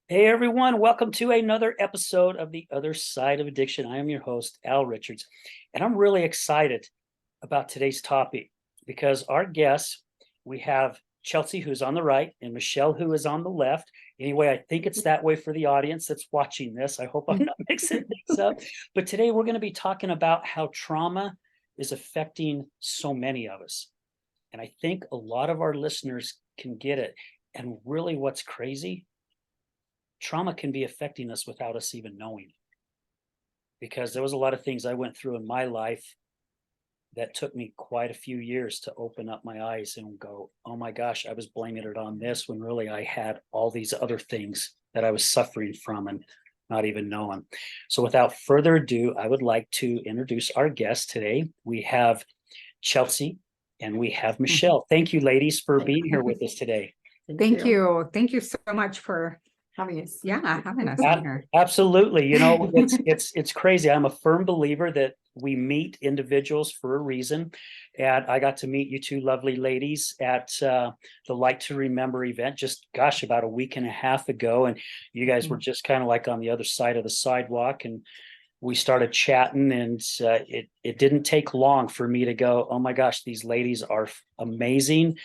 Hey everyone, welcome to another episode of The Other Side of Addiction. I am your host, Al Richards, and I'm really excited about today's topic because our guests, we have Chelsea, who's on the right, and Michelle, who is on the left. Anyway, I think it's that way for the audience that's watching this. I hope I'm not mixing things up. But today we're going to be talking about how trauma is affecting so many of us. And I think a lot of our listeners can get it. And really, what's crazy, trauma can be affecting us without us even knowing, because there was a lot of things I went through in my life that took me quite a few years to open up my eyes and go, oh my gosh, I was blaming it on this when really I had all these other things that I was suffering from and not even knowing. So without further ado, I would like to introduce our guest today. We have Chelsea and we have Michelle. Thank you, ladies, for being here with us today. Thank you. Thank you so much for having us. Yeah, having us on here. Absolutely. It's crazy. I'm a firm believer that we meet individuals for a reason. And I got to meet you two lovely ladies at the Like to Remember event just, gosh, about a week and a half ago. And you guys were just kind of like on the other side of the sidewalk. And we started chatting, and it didn't take long for me to go, oh my gosh, these ladies are amazing.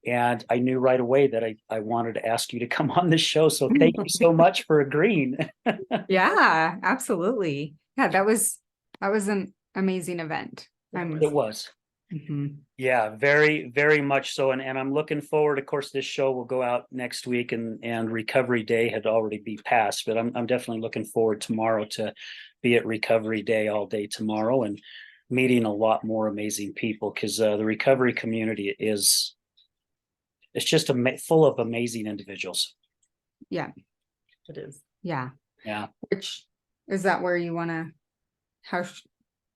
And I knew right away that I wanted to ask you to come on this show. So thank you so much for agreeing. Yeah, absolutely. Yeah, that was an amazing event. It was. Mhm. Yeah, very, very much so. And I'm looking forward. Of course, this show will go out next week, and Recovery Day had already be passed, but I'm definitely looking forward tomorrow to be at Recovery Day all day tomorrow and meeting a lot more amazing people, because the recovery community is, it's just full of amazing individuals. Yeah, It is. yeah. Yeah. Which is that where you want to,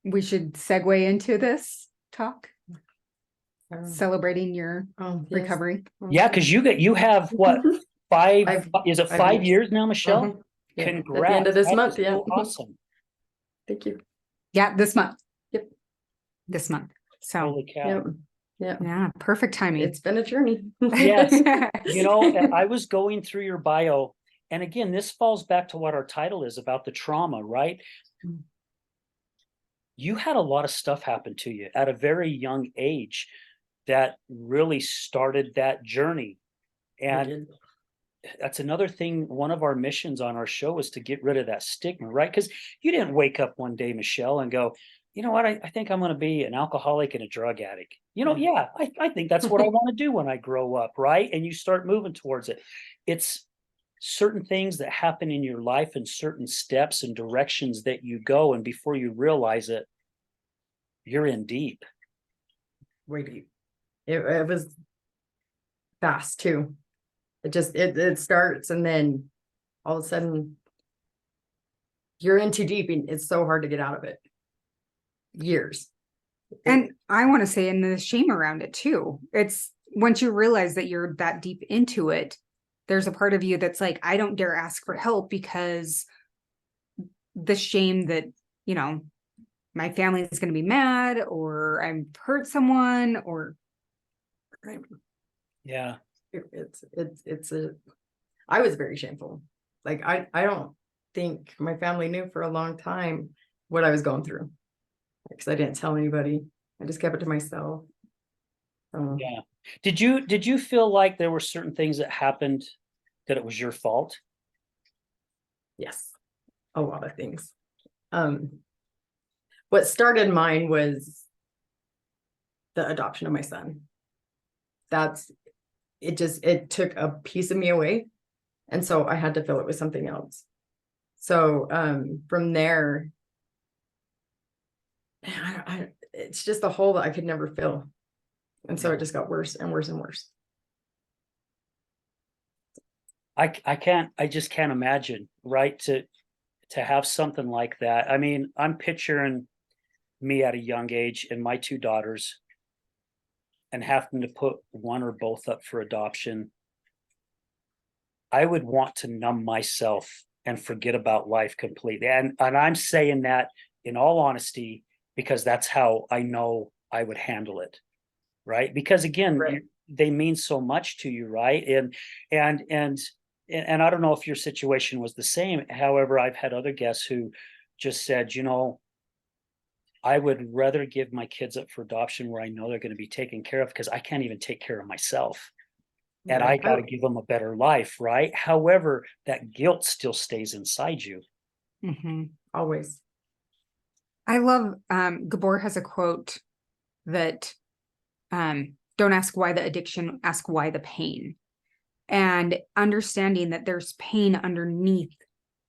we should segue into this talk, celebrating your Yes. recovery. Yeah, because you have what, five, is it 5 years. years now, Michelle? Yeah, Congrats. at the end of this That month. is Yeah. so awesome. Thank you. Yeah, this month. Yep. This month. So Holy cow. Yeah. yeah, perfect timing. It's been a journey. Yes. I was going through your bio, and again, this falls back to what our title is about, the trauma, right? You had a lot of stuff happen to you at a very young age that really started that journey. I And did. that's another thing. One of our missions on our show is to get rid of that stigma, right? Because you didn't wake up one day, Michelle, and go, you know what, I think I'm going to be an alcoholic and a drug addict. Yeah, I think that's what I want to do when I grow up, right? And you start moving towards it. It's certain things that happen in your life and certain steps and directions that you go, and before you realize it, you're in deep. Way deep. It was fast too. It starts, and then all of a sudden you're in too deep, and it's so hard to get out of it. Years. And I want to say, and the shame around it too. It's once you realize that you're that deep into it, there's a part of you that's like, I don't dare ask for help because the shame that, my family is going to be mad, or I've hurt someone, or. Yeah. I was very shameful. Like I don't think my family knew for a long time what I was going through, because I didn't tell anybody. I just kept it to myself. Yeah. Did you feel like there were certain things that happened that it was your fault? Yes, a lot of things. What started mine was the adoption of my son. It took a piece of me away, and so I had to fill it with something else. So from there, it's just a hole that I could never fill, and so it just got worse and worse and worse. I just can't imagine, right? To have something like that. I mean, I'm picturing me at a young age and my two daughters, and having to put one or both up for adoption. I would want to numb myself and forget about life completely. And I'm saying that in all honesty, because that's how I know I would handle it. Right. Because again, Right. they mean so much to you, right? And and I don't know if your situation was the same. However, I've had other guests who just said, I would rather give my kids up for adoption where I know they're going to be taken care of because I can't even take care of myself. And I Right. got to give them a better life, right? However, that guilt still stays inside you. Mhm. Always. I love Gabor has a quote that don't ask why the addiction, ask why the pain. And understanding that there's pain underneath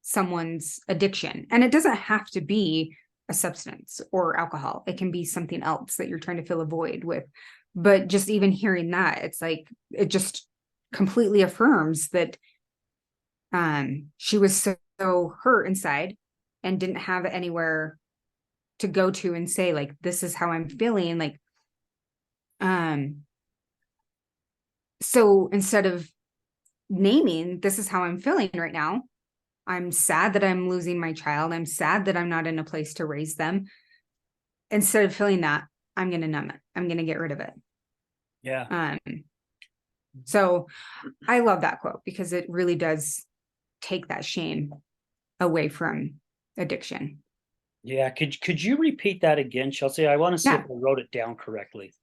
someone's addiction. And it doesn't have to be a substance or alcohol. It can be something else that you're trying to fill a void with. But just even hearing that, it's like it just completely affirms that she was so hurt inside and didn't have anywhere to go to and say, like, this is how I'm feeling. Like, so instead of naming, this is how I'm feeling right now, I'm sad that I'm losing my child. I'm sad that I'm not in a place to raise them. Instead of feeling that, I'm going to numb it. I'm going to get rid of it. Yeah. So I love that quote because it really does take that shame away from addiction. Yeah. Could you repeat that again, Chelsea? I want to see Yeah. if I wrote it down correctly.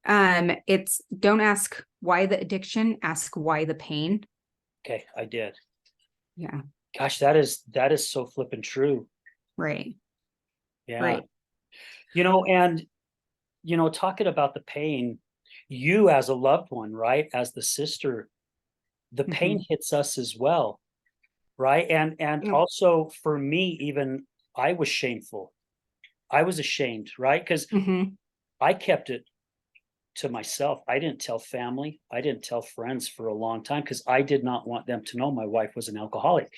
It's don't ask why the addiction, ask why the pain. Okay, I did. Yeah. Gosh, that is so flippin' true. Right. Yeah. Right. And talking about the pain, you as a loved one, right? As the sister, the pain hits us as well, right? And Yeah. also for me, even I was shameful. I was ashamed, right? Because Mhm. I kept it to myself. I didn't tell family. I didn't tell friends for a long time because I did not want them to know my wife was an alcoholic.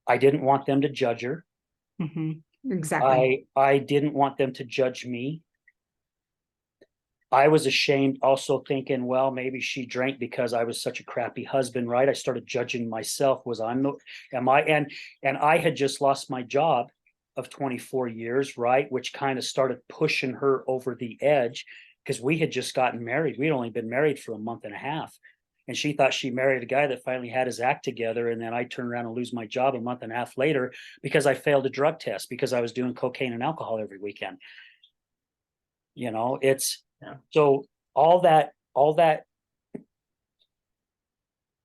I didn't want them to judge her. Mhm. Exactly. I didn't want them to judge me. I was ashamed also thinking, well, maybe she drank because I was such a crappy husband, right? I started judging myself. Am I, and I had just lost my job of 24 years, right? Which kind of started pushing her over the edge because we had just gotten married. We'd only been married for a month and a half. And she thought she married a guy that finally had his act together. And then I turned around and lose my job a month and a half later because I failed a drug test because I was doing cocaine and alcohol every weekend. It's Yeah. so all that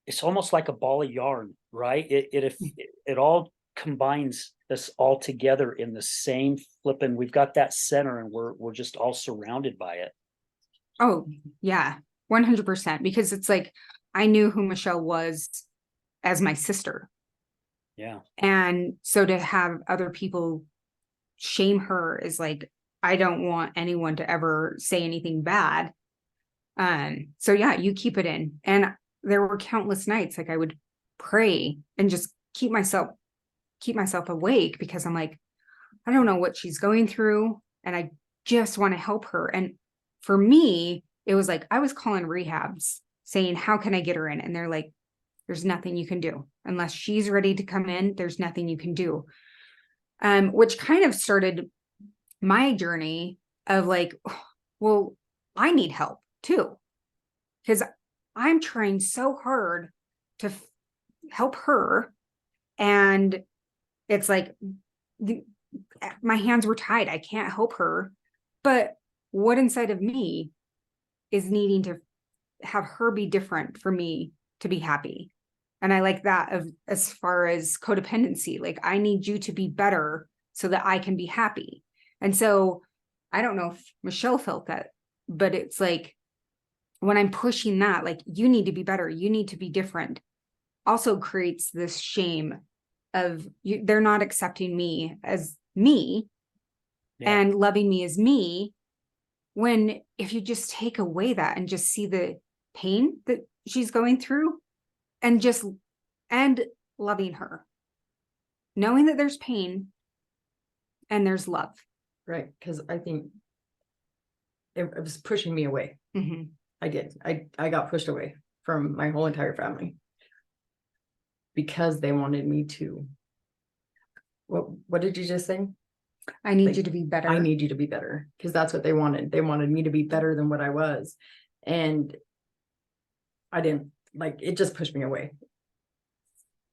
it's almost like a ball of yarn, right? It all combines us all together in the same flipping. We've got that center, and we're just all surrounded by it. Oh, yeah. 100%. Because it's like I knew who Michelle was as my sister. Yeah, And so to have other people shame her is like, I don't want anyone to ever say anything bad. So yeah, you keep it in. And there were countless nights like I would pray and just keep myself awake because I'm like, I don't know what she's going through and I just want to help her. And for me, it was like I was calling rehabs saying, how can I get her in? And they're like, there's nothing you can do unless she's ready to come in. There's nothing you can do. Which kind of started my journey of like, well, I need help too, because I'm trying so hard to help her. And it's like my hands were tied. I can't help her. But what inside of me is needing to have her be different for me to be happy? And I like that of as far as codependency, like I need you to be better so that I can be happy. And so I don't know if Michelle felt that, but it's like when I'm pushing that, like you need to be better, you need to be different, also creates this shame of you, they're not accepting me as me and loving me as me. When if you just take away that and just see the pain that she's going through and loving her, knowing that there's pain and there's love. Right. Because I think it was pushing me away. Mm-hmm. I did. I got pushed away from my whole entire family because they wanted me to. What did you just say? I need Like, you to be better. I need you to be better because that's what they wanted. They wanted me to be better than what I was. And I didn't, like, it just pushed me away.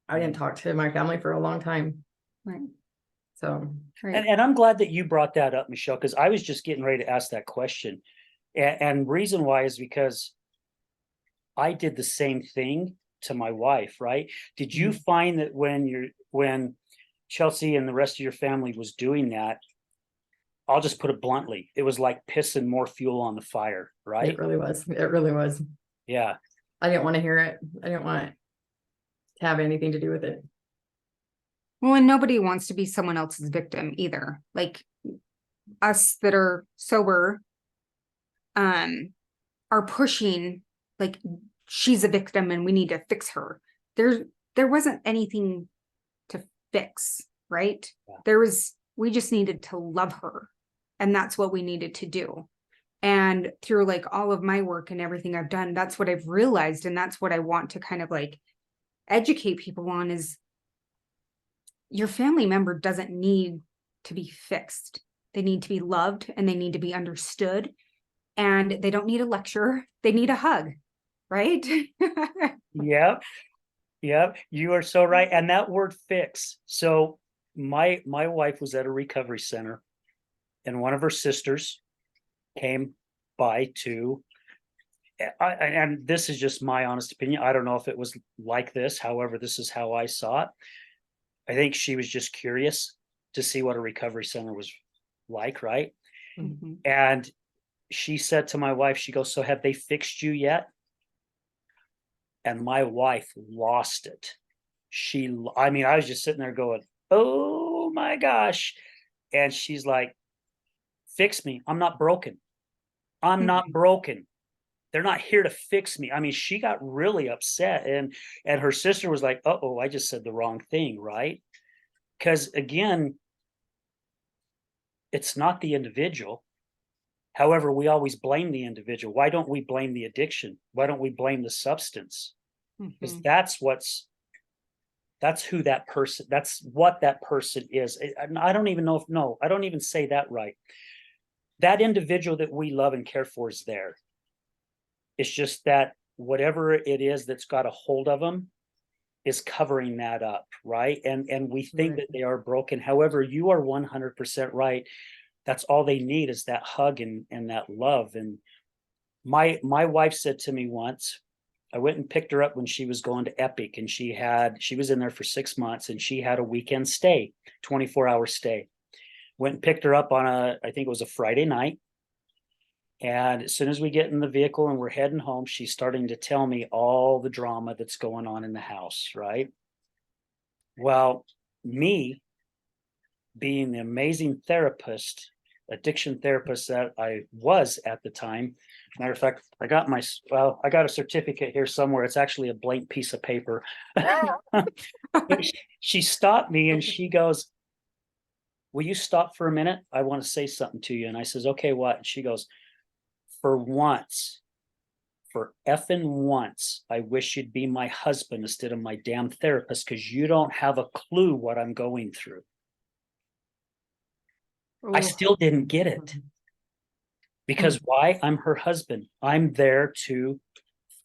I didn't talk to my family for a long time. Right. So Right. And I'm glad that you brought that up, Michelle, because I was just getting ready to ask that question. And reason why is because I did the same thing to my wife, right? Did you find that when Chelsea and the rest of your family was doing that, I'll just put it bluntly, it was like pissing more fuel on the fire, right? it really was. It really was. Yeah. I didn't want to hear it. I didn't want to have anything to do with it. Well, and nobody wants to be someone else's victim either. Like us that are sober, are pushing like she's a victim and we need to fix her. There wasn't anything to fix, right? Yeah. We just needed to love her. And that's what we needed to do. And through like all of my work and everything I've done, that's what I've realized. And that's what I want to kind of like educate people on is your family member doesn't need to be fixed. They need to be loved and they need to be understood. And they don't need a lecture. They need a hug, right? Yep. Yep. You are so right. And that word fix. So my wife was at a recovery center and one of her sisters came by to and this is just my honest opinion. I don't know if it was like this. However, this is how I saw it. I think she was just curious to see what a recovery center was like, right? Mhm. And she said to my wife, she goes, "So have they fixed you yet?" And my wife lost it. I mean, I was just sitting there going, "Oh my gosh." And she's like, "Fix me. I'm not broken. I'm not broken. They're not here to fix me." I mean, she got really upset and her sister was like, "Uh-oh, I just said the wrong thing," right? Because again, it's not the individual. However, we always blame the individual. Why don't we blame the addiction? Why don't we blame the substance? Because Mhm. that's who that person, that's what that person is. I don't even know if, no, I don't even say that right. That individual that we love and care for is there. It's just that whatever it is that's got a hold of them is covering that up, right? And we think Right. that they are broken. However, you are 100% right. That's all they need is that hug and that love. And my wife said to me once, I went and picked her up when she was going to Epic and she was in there for 6 months and she had a weekend stay, 24-hour stay. Went and picked her up on I think it was a Friday night. And as soon as we get in the vehicle and we're heading home, she's starting to tell me all the drama that's going on in the house, right? Well, me being the amazing therapist, addiction therapist that I was at the time. Matter of fact, I got a certificate here somewhere. It's actually a blank piece of paper. She stopped me and she goes, "Will you stop for a minute? I want to say something to you." And I says, "Okay, what?" And she goes, "For once, for effing once, I wish you'd be my husband instead of my damn therapist because you don't have a clue what I'm going through." I Oh, still didn't get it. Because why? I'm her husband. I'm there to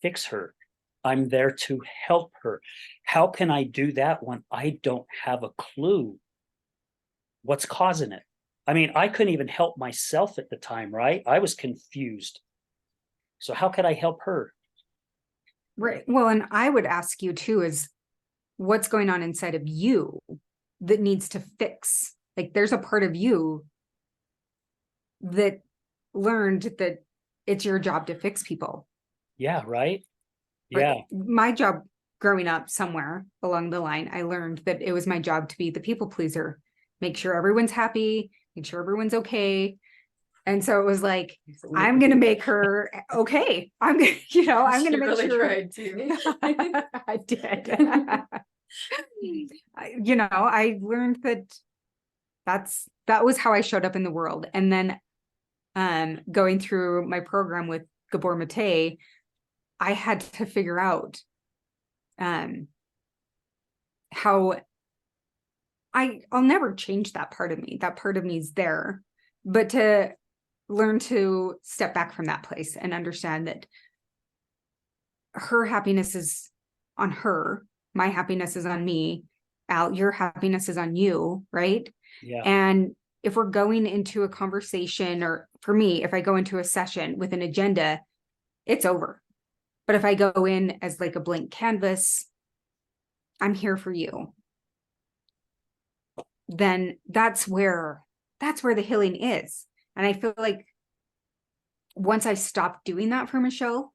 fix her. I'm there to help her. How can I do that when I don't have a clue what's causing it? I mean, I couldn't even help myself at the time, right? I was confused. So how could I help her? right. Well, and I would ask you too is what's going on inside of you that needs to fix? Like there's a part of you that learned that it's your job to fix people. Yeah, right? Right. Yeah. My job growing up somewhere along the line, I learned that it was my job to be the people pleaser, make sure everyone's happy, make sure everyone's okay. And so it was like, I'm going to make her okay. I'm going to, I'm going to She make really sure. tried to. I did. I learned that was how I showed up in the world. And then going through my program with Gabor Mate, I had to figure out how I'll never change that part of me. That part of me is there, but to learn to step back from that place and understand that her happiness is on her my happiness is on me. Al, your happiness is on you, right? Yeah. And if we're going into a conversation, or for me, if I go into a session with an agenda, it's over. But if I go in as like a blank canvas, I'm here for you. Then that's where the healing is. And I feel like once I stopped doing that for Michelle,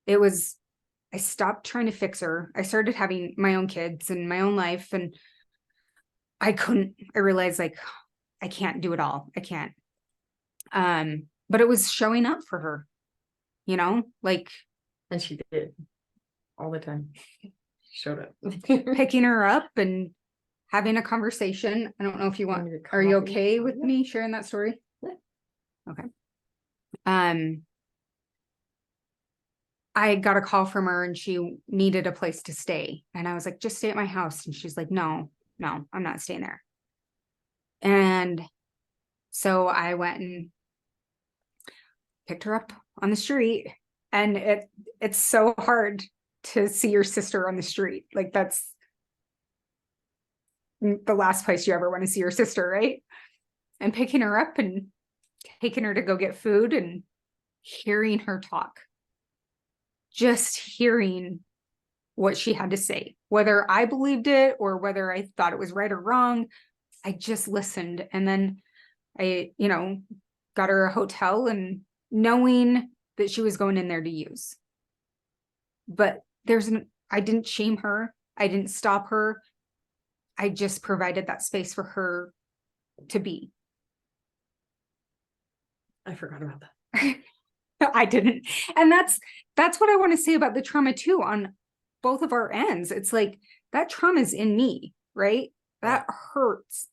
I stopped trying to fix her. I started having my own kids and my own life, and I realized like, I can't do it all. I can't. But it was showing up for her, like And she did all the time. Showed up. picking her up and having a conversation. I don't know if you want, Want me to are you copy? okay with Yeah. me sharing that story? Yeah. Okay. I got a call from her and she needed a place to stay. And I was like, just stay at my house. And she's like, no, I'm not staying there. And so I went and picked her up on the street. And it's so hard to see your sister on the street. Like that's the last place you ever want to see your sister, right? And picking her up and taking her to go get food and hearing her talk. Just hearing what she had to say, whether I believed it or whether I thought it was right or wrong, I just listened. And then I, got her a hotel, and knowing that she was going in there to use. But I didn't shame her. I didn't stop her. I just provided that space for her to be. I forgot about that. I didn't. And that's what I want to say about the trauma too, on both of our ends. It's like that trauma is in me, right? That hurts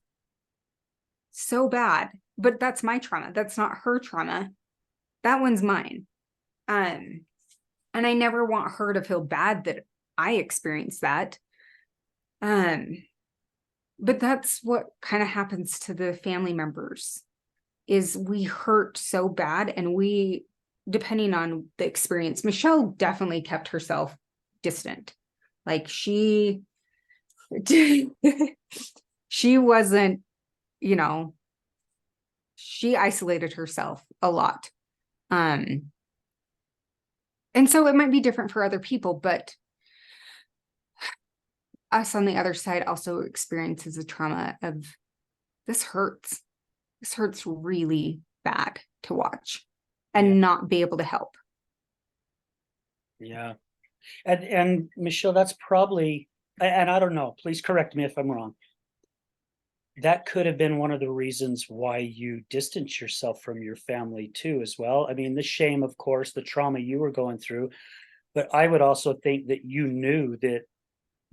so bad, but that's my trauma. That's not her trauma. That one's mine. And I never want her to feel bad that I experienced that. But that's what kind of happens to the family members, is we hurt so bad, and we, depending on the experience, Michelle definitely kept herself distant. Like she wasn't, she isolated herself a lot. And so it might be different for other people, but us on the other side also experiences the trauma of this hurts. This hurts really bad to watch and not be able to help. Yeah. And Michelle, that's probably, and I don't know, please correct me if I'm wrong. That could have been one of the reasons why you distanced yourself from your family too, as well. I mean, the shame, of course, the trauma you were going through, but I would also think that you knew that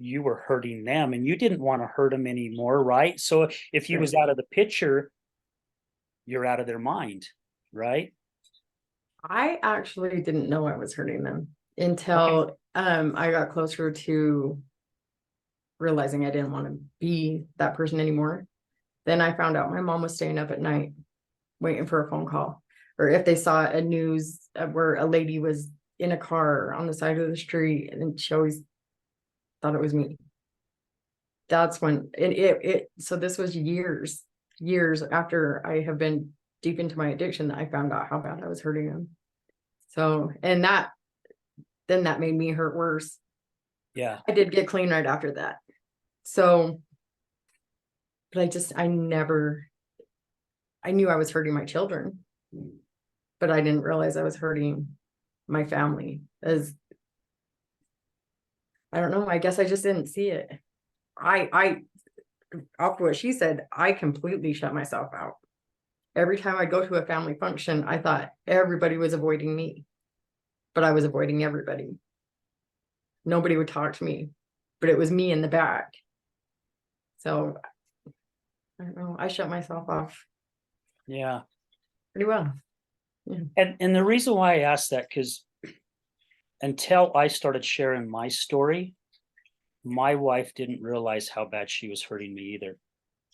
you were hurting them and you didn't want to hurt them anymore, right? So if he was out of the picture, you're out of their mind, right? I actually didn't know I was hurting them until I got closer to realizing I didn't want to be that person anymore. Then I found out my mom was staying up at night waiting for a phone call, or if they saw a news where a lady was in a car on the side of the street, and she always thought it was me. That's when so this was years after I have been deep into my addiction that I found out how bad I was hurting them. So, and that made me hurt worse. Yeah. I did get clean right after that. So, but I knew I was hurting my children, but I didn't realize I was hurting my family. As I don't know, I guess I just didn't see it. I off what she said, I completely shut myself out. Every time I go to a family function, I thought everybody was avoiding me, but I was avoiding everybody. Nobody would talk to me, but it was me in the back. So I don't know, I shut myself off Yeah. pretty well. And the reason why I asked that, because until I started sharing my story, my wife didn't realize how bad she was hurting me either.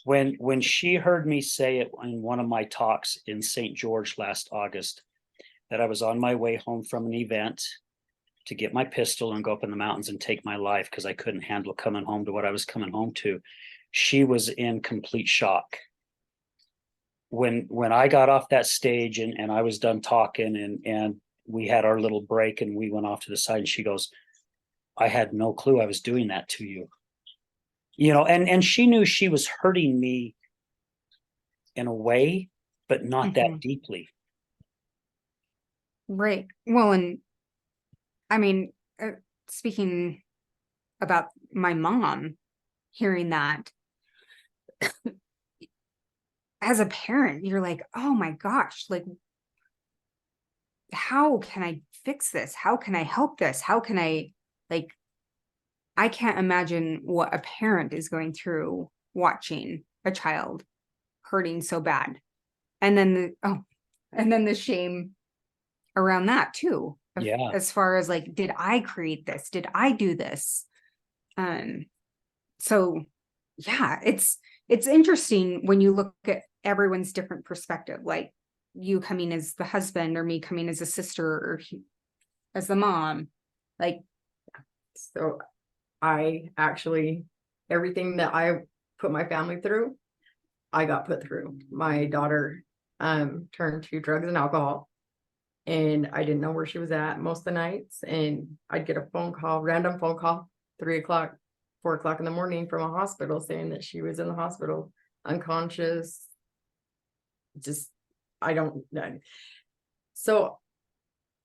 When she heard me say it in one of my talks in St. George last August, that I was on my way home from an event to get my pistol and go up in the mountains and take my life because I couldn't handle coming home to what I was coming home to. She was in complete shock. When I got off that stage and I was done talking and we had our little break and we went off to the side and she goes, I had no clue I was doing that to you. And she knew she was hurting me in a way, but not that deeply. Right. Well, and I mean, speaking about my mom, hearing that as a parent, you're like, oh my gosh, like, how can I fix this? How can I help this? How can I can't imagine what a parent is going through watching a child hurting so bad. And then the shame around that too. Yeah. As far as like, did I create this? Did I do this? So yeah, it's interesting when you look at everyone's different perspective, like you coming as the husband or me coming as a sister or as the mom. Like, So I actually, everything that I put my family through, I got put through. My daughter turned to drugs and alcohol, and I didn't know where she was at most of the nights. And I'd get a random phone call, 3 o'clock, 4 o'clock in the morning from a hospital saying that she was in the hospital, unconscious. Just, so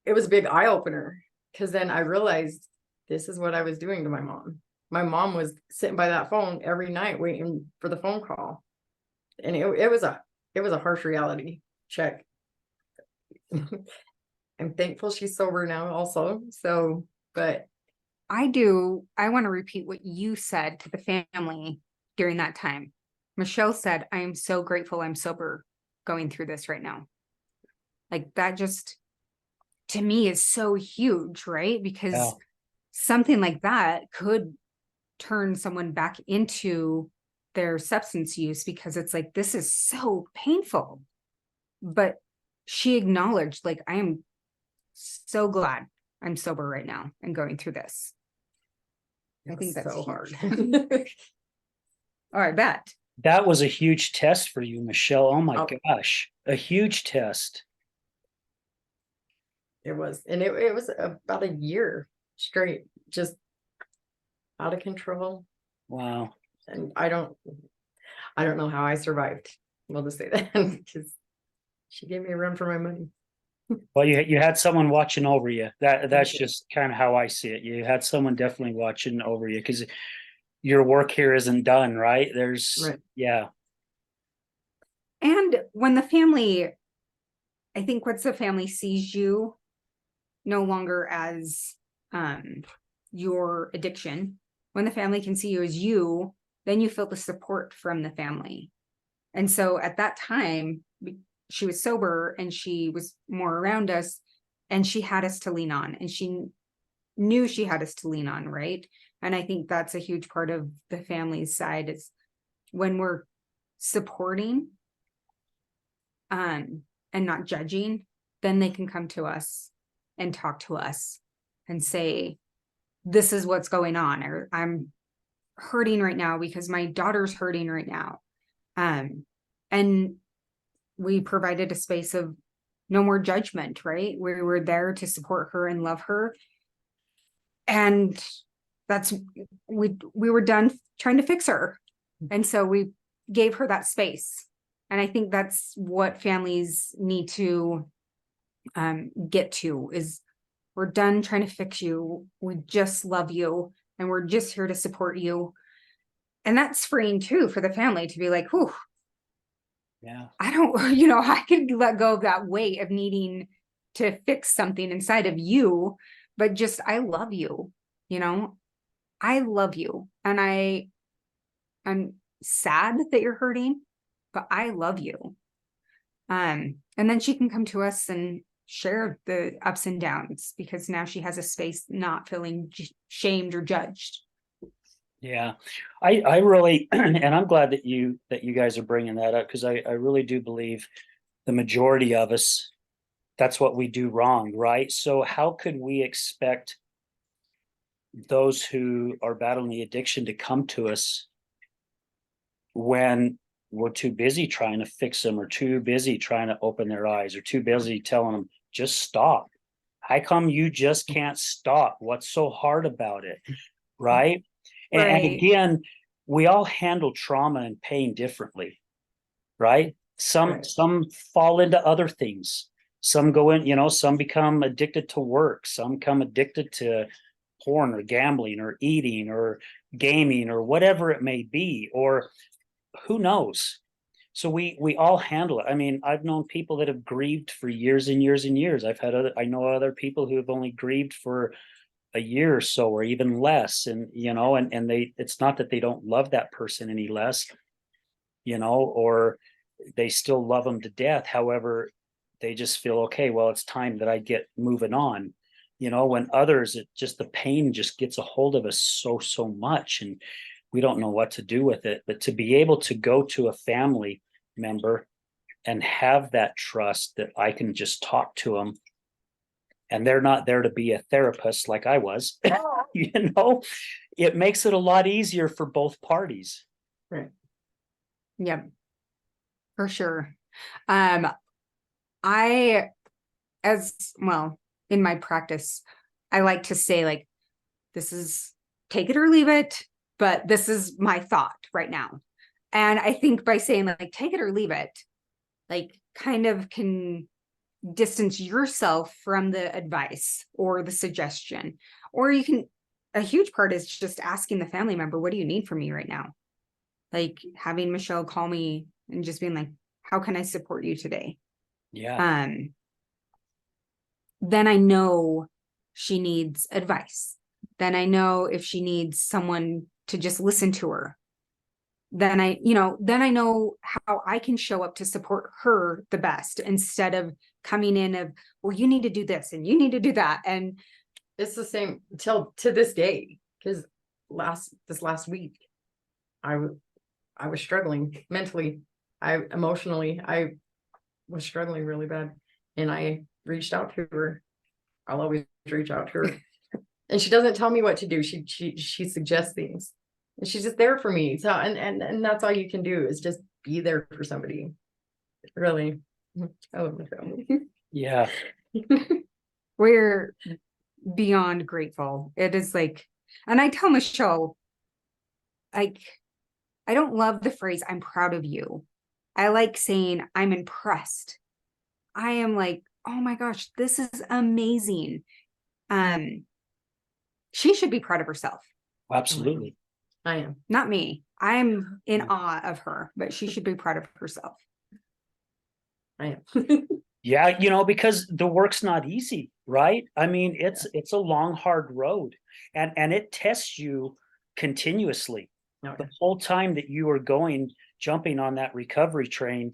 it was a big eye opener because then I realized this is what I was doing to my mom. My mom was sitting by that phone every night waiting for the phone call. And it was a harsh reality check. I'm thankful she's sober now also. So, but I want to repeat what you said to the family during that time. Michelle said, I am so grateful I'm sober going through this right now. Like that just, to me, is so huge, right? Because something like that could turn someone back into their substance use because it's like, this is so painful. But she acknowledged, like, I am so glad I'm sober right now and going through this. I think that's so huge. hard. Oh, I bet. That was a huge test for you, Michelle. Oh my Oh. gosh, a huge test. It was, and it was about a year straight, just out of control. Wow. And I don't know how I survived. We'll just say that because she gave me a run for my money. Well, you had someone watching over you. That's just kind of how I see it. You had someone definitely watching over you because your work here isn't done, right? Right. Yeah. And when the family, I think once the family sees you no longer as your addiction, when the family can see you as you, then you feel the support from the family. And so at that time, she was sober and she was more around us and she had us to lean on and she knew she had us to lean on, right? And I think that's a huge part of the family's side is when we're supporting and not judging, then they can come to us and talk to us and say, this is what's going on, or I'm hurting right now because my daughter's hurting right now. And we provided a space of no more judgment, right? We were there to support her and love her. And we were done trying to fix her. And so we gave her that space. And I think that's what families need to get to is we're done trying to fix you. We just love you and we're just here to support you. And that's freeing too for the family to be like, whew, Yeah. I don't, I could let go of that weight of needing to fix something inside of you, but just, I love you, I love you. And I'm sad that you're hurting, but I love you. And then she can come to us and share the ups and downs because now she has a space not feeling shamed or judged. Yeah, I really, and I'm glad that you guys are bringing that up because I really do believe the majority of us, that's what we do wrong, right? So how could we expect those who are battling the addiction to come to us when we're too busy trying to fix them, or too busy trying to open their eyes, or too busy telling them, just stop. How come you just can't stop? What's so hard about it? Right. And Right. again, we all handle trauma and pain differently, right? Right. Some fall into other things. Some go in, some become addicted to work, some become addicted to porn or gambling or eating or gaming or whatever it may be, or who knows. So we all handle it. I mean, I've known people that have grieved for years and years and years. I know other people who have only grieved for a year or so, or even less. And it's not that they don't love that person any less, or they still love them to death. However, they just feel, okay, well, it's time that I get moving on. When others, it just, the pain just gets a hold of us so much, and we don't know what to do with it. But to be able to go to a family member and have that trust that I can just talk to them, and they're not there to be a therapist like I was, it makes it a lot easier for both parties. Right. Yep. For sure. I, as well, in my practice, I like to say, like, this is take it or leave it, but this is my thought right now. And I think by saying, like, take it or leave it, like, kind of can distance yourself from the advice or the suggestion. Or you can, a huge part is just asking the family member, what do you need from me right now? Like having Michelle call me and just being like, how can I support you today? Yeah. Then I know she needs advice. Then I know if she needs someone to just listen to her. Then I know how I can show up to support her the best, instead of coming in of, well, you need to do this and you need to do that. And It's the same till to this day, because this last week, I was struggling mentally. Emotionally, I was struggling really bad, and I reached out to her. I'll always reach out to her, and she doesn't tell me what to do. She suggests things, and she's just there for me. So and that's all you can do, is just be there for somebody. Really, I love my family. Yeah. we're beyond grateful. It is like, and I tell Michelle, like, I don't love the phrase, I'm proud of you. I like saying, I'm impressed. I am like, oh my gosh, this is amazing. She should be proud of herself. Absolutely. I am. Not me. I'm in awe of her, but she should be proud of herself. I am. Yeah, because the work's not easy, right? I mean, it's a long, hard road, and it tests you continuously. Okay. The whole time that you are jumping on that recovery train,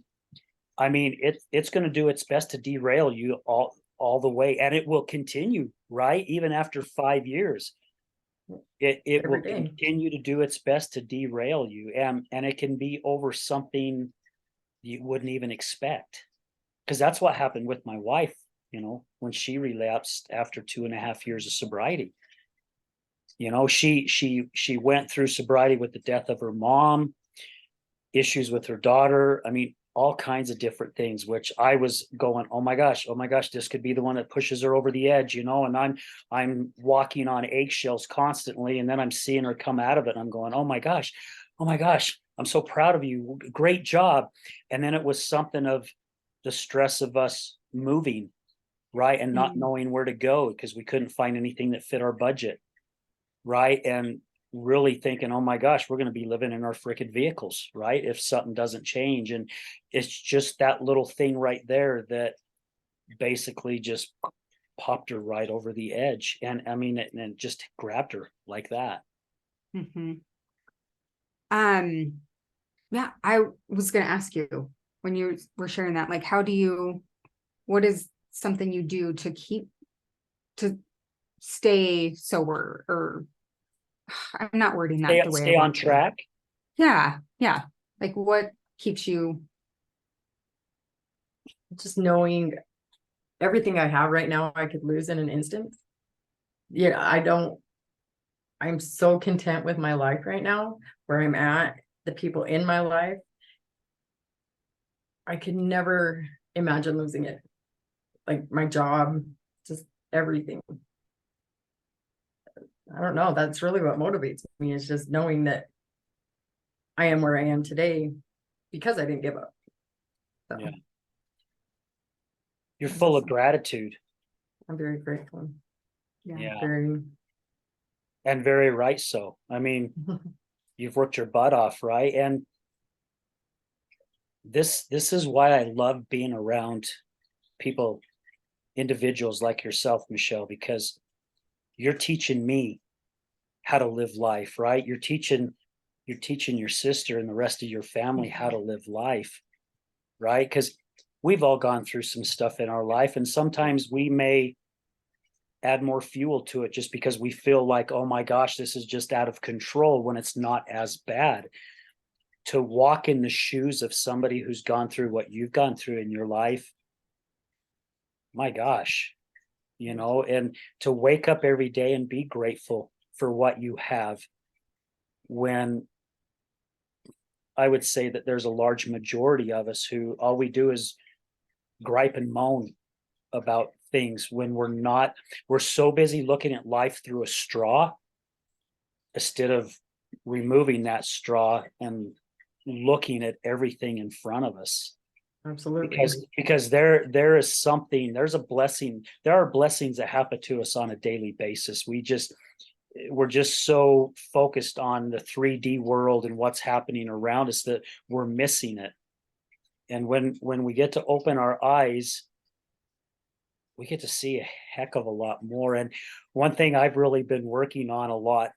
I mean, it's going to do its best to derail you all the way, and it will continue, right? Even after 5 years, it Every will day. continue to do its best to derail you, and it can be over something you wouldn't even expect. Because that's what happened with my wife, when she relapsed after 2.5 years of sobriety. She went through sobriety with the death of her mom, issues with her daughter. I mean, all kinds of different things, which I was going, oh my gosh, this could be the one that pushes her over the edge, and I'm walking on eggshells constantly, and then I'm seeing her come out of it, and I'm going, oh my gosh, I'm so proud of you, great job. And then it was something of the stress of us moving, right, and not knowing where to go because we couldn't find anything that fit our budget, right, and really thinking, oh my gosh, we're going to be living in our freaking vehicles, right, if something doesn't change. And it's just that little thing right there that basically just popped her right over the edge, and I mean, and just grabbed her like that. Mm-hmm. Yeah, I was going to ask you, when you were sharing that, like, what is something you do to stay sober, or I'm not wording that the way I Stay on want to. track. Yeah. Like, what keeps you? Just knowing everything I have right now, I could lose in an instant. Yeah, I don't I'm so content with my life right now, where I'm at, the people in my life. I could never imagine losing it. Like my job, just everything. I don't know. That's really what motivates me, is just knowing that I am where I am today because I didn't give up. So Yeah. You're full of gratitude. I'm very grateful. Yeah. Very. And very right so. I mean, you've worked your butt off, right? And this is why I love being around people, individuals like yourself, Michelle, because you're teaching me how to live life, right? You're teaching your sister and the rest of your family how to live life, right? Because we've all gone through some stuff in our life, and sometimes we may add more fuel to it just because we feel like, oh my gosh, this is just out of control, when it's not as bad. To walk in the shoes of somebody who's gone through what you've gone through in your life, my gosh, and to wake up every day and be grateful for what you have, when I would say that there's a large majority of us who all we do is gripe and moan about things, when we're so busy looking at life through a straw instead of removing that straw and looking at everything in front of us. Absolutely. Because there is something, there's a blessing, there are blessings that happen to us on a daily basis. We're just so focused on the 3D world and what's happening around us that we're missing it. And when we get to open our eyes, we get to see a heck of a lot more. And one thing I've really been working on a lot,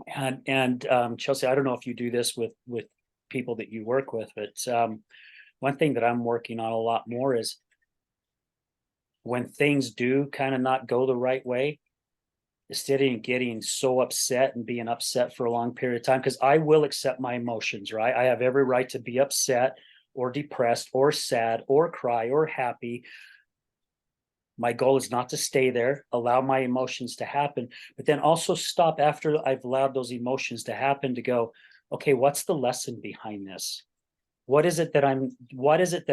and Chelsea, I don't know if you do this with people that you work with, but one thing that I'm working on a lot more is when things do kind of not go the right way, instead of getting so upset and being upset for a long period of time, because I will accept my emotions, right? I have every right to be upset or depressed or sad or cry or happy. My goal is not to stay there, allow my emotions to happen, but then also stop after I've allowed those emotions to happen to go, okay, what's the lesson behind this? What is it that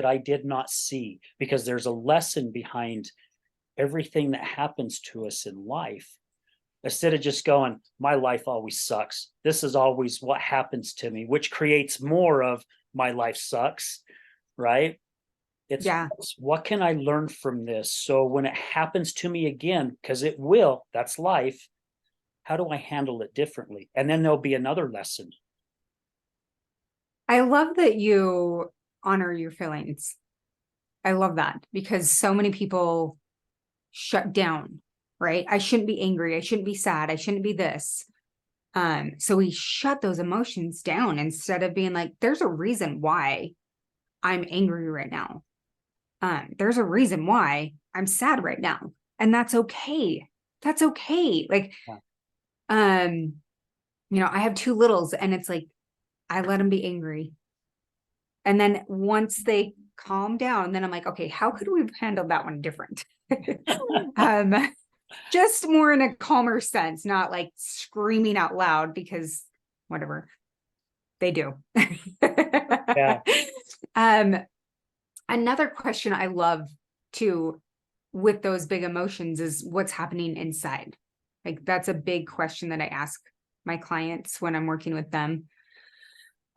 I did not see? Because there's a lesson behind everything that happens to us in life. Instead of just going, my life always sucks. This is always what happens to me, which creates more of my life sucks, right? It's what can I learn from this? So when it happens to me again, because it will, that's life, how do I handle it differently? And then there'll be another lesson. I love that you honor your feelings. I love that, because so many people shut down, right? I shouldn't be angry. I shouldn't be sad. I shouldn't be this. So we shut those emotions down instead of being like, there's a reason why I'm angry right now. There's a reason why I'm sad right now. And that's okay. That's okay. Like, I have two littles, and it's like, I let them be angry. And then once they calm down, then I'm like, okay, how could we have handled that one different? Just more in a calmer sense, not like screaming out loud, because whatever they do. Yeah. Another question I love too with those big emotions is what's happening inside. Like, that's a big question that I ask my clients when I'm working with them.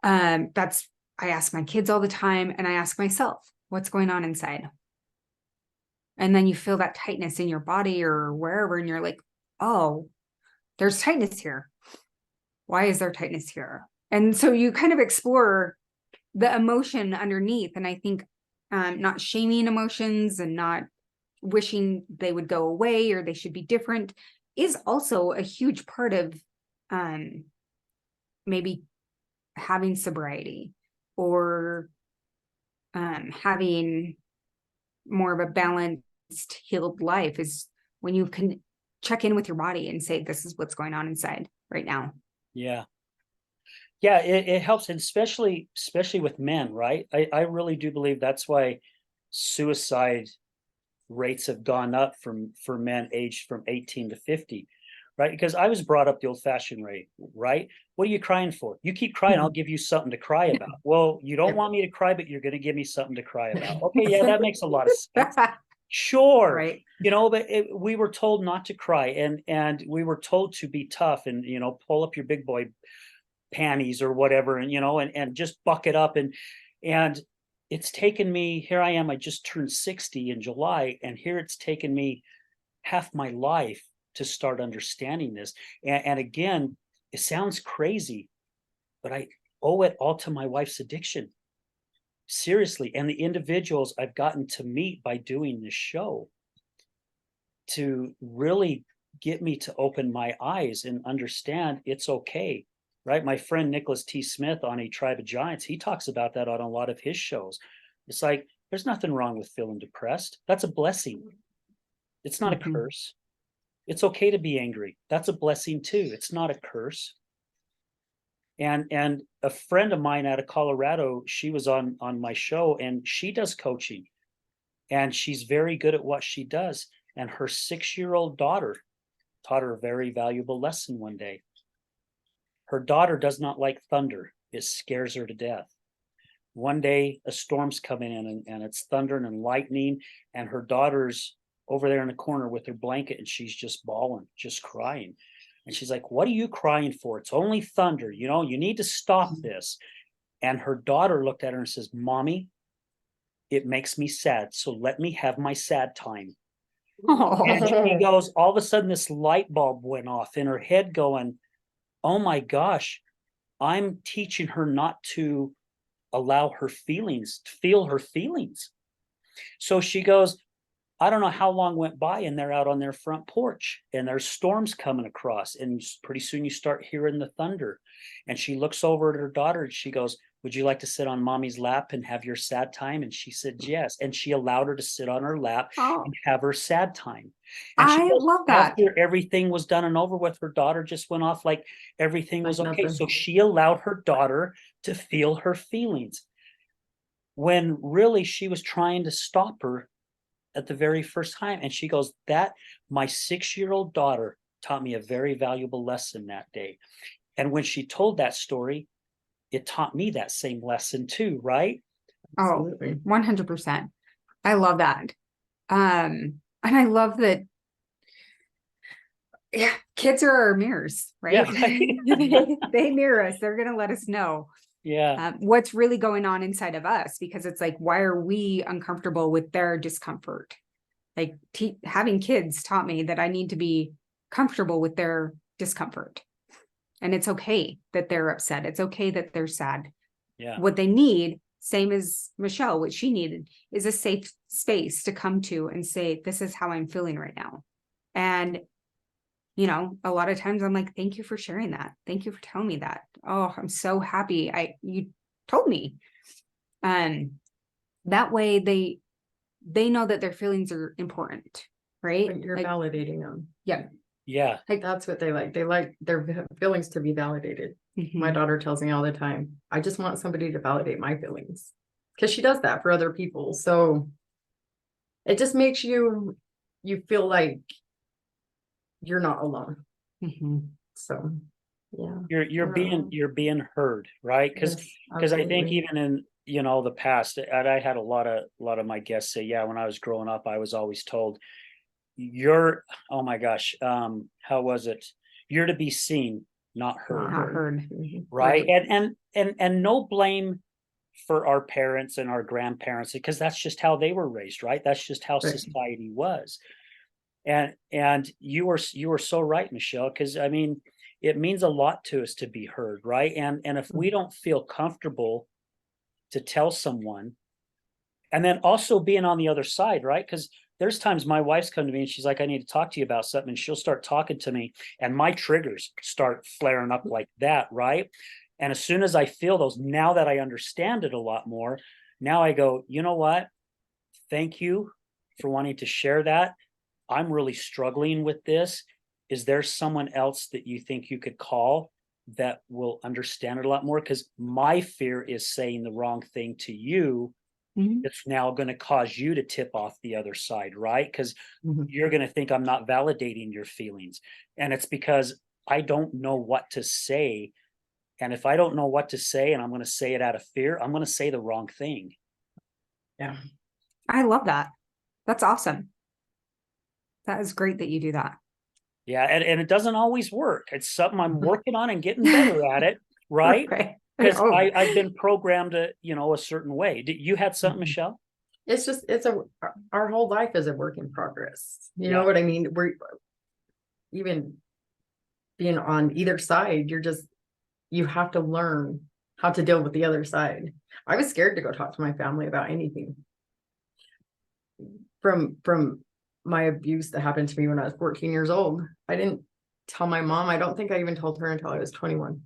I ask my kids all the time, and I ask myself, what's going on inside? And then you feel that tightness in your body or wherever, and you're like, oh, there's tightness here. Why is there tightness here? And so you kind of explore the emotion underneath. And I think not shaming emotions and not wishing they would go away or they should be different is also a huge part of maybe having sobriety, or having more of a balanced, healed life, is when you can check in with your body and say, this is what's going on inside right now. Yeah. Yeah, it helps, and especially with men, right? I really do believe that's why suicide rates have gone up for men aged from 18 to 50, right? Because I was brought up the old fashioned way, right? What are you crying for? You keep crying, I'll give you something to cry about. Well, you don't want me to cry, but you're going to give me something to cry about. Okay, yeah, that makes a lot of sense. Sure. Right. But we were told not to cry, and we were told to be tough and, pull up your big boy panties or whatever, and, and just buck it up. And it's taken me, here I am, I just turned 60 in July, and here it's taken me half my life to start understanding this. And again, it sounds crazy, but I owe it all to my wife's addiction. Seriously. And the individuals I've gotten to meet by doing this show to really get me to open my eyes and understand it's okay. Right. My friend Nicholas T. Smith on A Tribe of Giants, he talks about that on a lot of his shows. It's like, there's nothing wrong with feeling depressed. That's a blessing. It's not a curse. It's okay to be angry. That's a blessing too. It's not a curse. And a friend of mine out of Colorado, she was on my show, and she does coaching, and she's very good at what she does. And her 6-year-old daughter taught her a very valuable lesson one day. Her daughter does not like thunder. It scares her to death. One day a storm's coming in, and it's thundering and lightning, and her daughter's over there in the corner with her blanket, and she's just bawling, just crying. And she's like, what are you crying for? It's only thunder. You need to stop this. And her daughter looked at her and says, Mommy, it makes me sad. So let me have my sad time. And she goes, all of a sudden, this light bulb went off in her head going, oh my gosh, I'm teaching her not to allow her feelings, to feel her feelings. So she goes, I don't know how long went by, and they're out on their front porch, and there's storms coming across, and pretty soon you start hearing the thunder. And she looks over at her daughter and she goes, would you like to sit on mommy's lap and have your sad time? And she said yes. And she allowed her to sit on her lap and have her sad time. And she I goes, love that. after everything was done and over with, her daughter just went off like everything was okay. nothing. So she allowed her daughter to feel her feelings, when really she was trying to stop her at the very first time. And she goes, that my 6-year-old daughter taught me a very valuable lesson that day. And when she told that story, it taught me that same lesson too, right? Oh, 100%. I love that. And I love that. Yeah, kids are our mirrors, right? Yeah, right. They mirror us. They're going to let us know Yeah. what's really going on inside of us, because it's like, why are we uncomfortable with their discomfort? Like having kids taught me that I need to be comfortable with their discomfort. And it's okay that they're upset. It's okay that they're sad. Yeah. What they need, same as Michelle, what she needed is a safe space to come to and say, this is how I'm feeling right now. And, a lot of times I'm like, thank you for sharing that. Thank you for telling me that. Oh, I'm so happy you told me. That way they know that their feelings are important, right? But you're Like, validating them. yeah. Yeah. Like that's what they like. They like their feelings to be validated. My Mhm. daughter tells me all the time, I just want somebody to validate my feelings, because she does that for other people. So it just makes you feel like you're not alone. Mhm. So yeah. You're being heard, right? Because Yes, I think absolutely. even in the past, and I had a lot of my guests say, yeah, when I was growing up, I was always told, oh my gosh, how was it? You're to be seen, not heard. Not heard. Mhm. Right. And no blame for our parents and our grandparents, because that's just how they were raised, right? That's just how Right. society was. And you were so right, Michelle, because I mean, it means a lot to us to be heard, right? And if we don't feel comfortable to tell someone, and then also being on the other side, right? Because there's times my wife's come to me and she's like, I need to talk to you about something. And she'll start talking to me, and my triggers start flaring up like that, right? And as soon as I feel those, now that I understand it a lot more, now I go, you know what? Thank you for wanting to share that. I'm really struggling with this. Is there someone else that you think you could call that will understand it a lot more? Because my fear is saying the wrong thing to you Mhm. it's now going to cause you to tip off the other side, right? Because Mhm. you're going to think I'm not validating your feelings. And it's because I don't know what to say. And if I don't know what to say and I'm going to say it out of fear, I'm going to say the wrong thing. Yeah. I love that. That's awesome. That is great that you do that. Yeah. And it doesn't always work. It's something I'm working on and getting better at it, right? Right. Because Oh, I've been programmed to, a certain way. Did you had something, Mhm. Michelle? It's just, our whole life is a work in progress. You Yeah. know what I mean? We're even being on either side, you have to learn how to deal with the other side. I was scared to go talk to my family about anything. From my abuse that happened to me when I was 14 years old. I didn't tell my mom. I don't think I even told her until I was 21.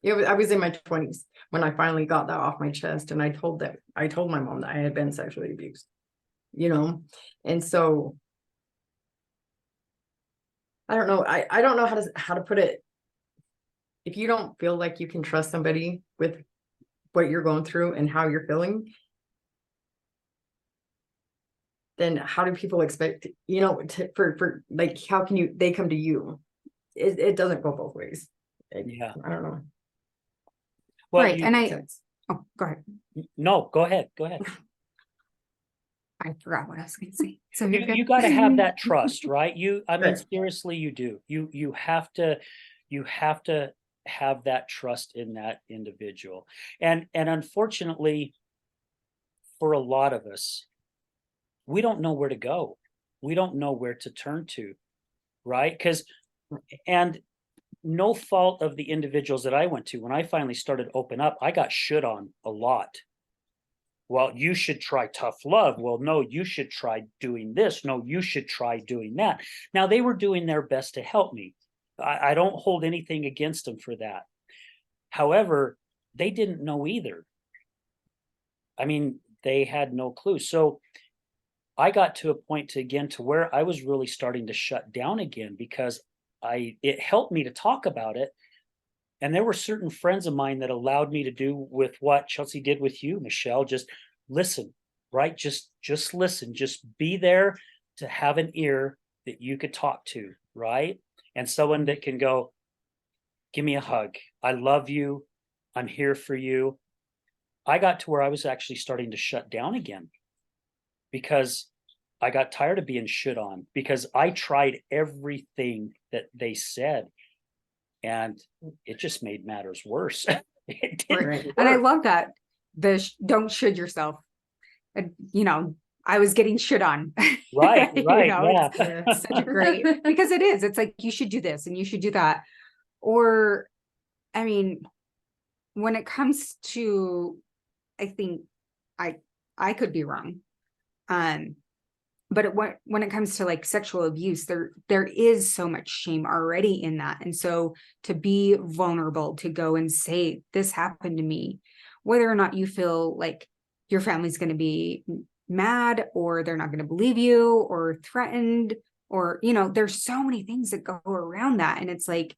I was in my 20s when I finally got that off my chest, and I told my mom that I had been sexually abused, and so I don't know. I don't know how to put it. If you don't feel like you can trust somebody with what you're going through and how you're feeling, then how do people expect, for like, how can they come to you? It doesn't go both ways. Yeah. I don't know. Well, right. And oh, go ahead. no, go ahead. Go ahead. I forgot what I was going to say. So You, you're good. you got to have that trust, right? I mean, Right. seriously, you do. You have to have that trust in that individual. And unfortunately, for a lot of us, we don't know where to go. We don't know where to turn to, right? And no fault of the individuals that I went to, when I finally started to open up, I got shit on a lot. Well, you should try tough love. Well, no, you should try doing this. No, you should try doing that. Now, they were doing their best to help me. I don't hold anything against them for that. However, they didn't know either. I mean, they had no clue. So I got to a point to where I was really starting to shut down again, because it helped me to talk about it. And there were certain friends of mine that allowed me to do with what Chelsea did with you, Michelle. Just listen, right? Just listen. Just be there to have an ear that you could talk to, right? And someone that can go, give me a hug. I love you. I'm here for you. I got to where I was actually starting to shut down again, because I got tired of being shit on, because I tried everything that they said, and it just made matters worse. It didn't Right. And I work. love that. Don't should yourself. And, I was getting shit on. Right, right, It's yeah. such a great, because it is. It's like, you should do this and you should do that. Or, I mean, when it comes to, I think I could be wrong. But when it comes to like sexual abuse, there is so much shame already in that. And so to be vulnerable, to go and say, this happened to me, whether or not you feel like your family's going to be mad, or they're not going to believe you, or threatened, or, there's so many things that go around that. And it's like,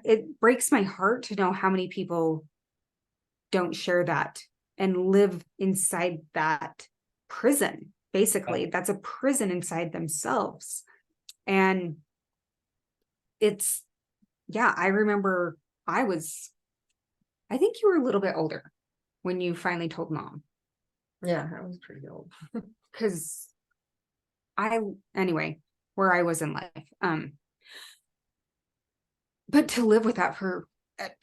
it breaks my heart to know how many people don't share that and live inside that prison. Basically, that's a prison inside themselves. And I remember I think you were a little bit older when you finally told mom. Yeah, I was pretty old. Because anyway, where I was in life. But to live with that for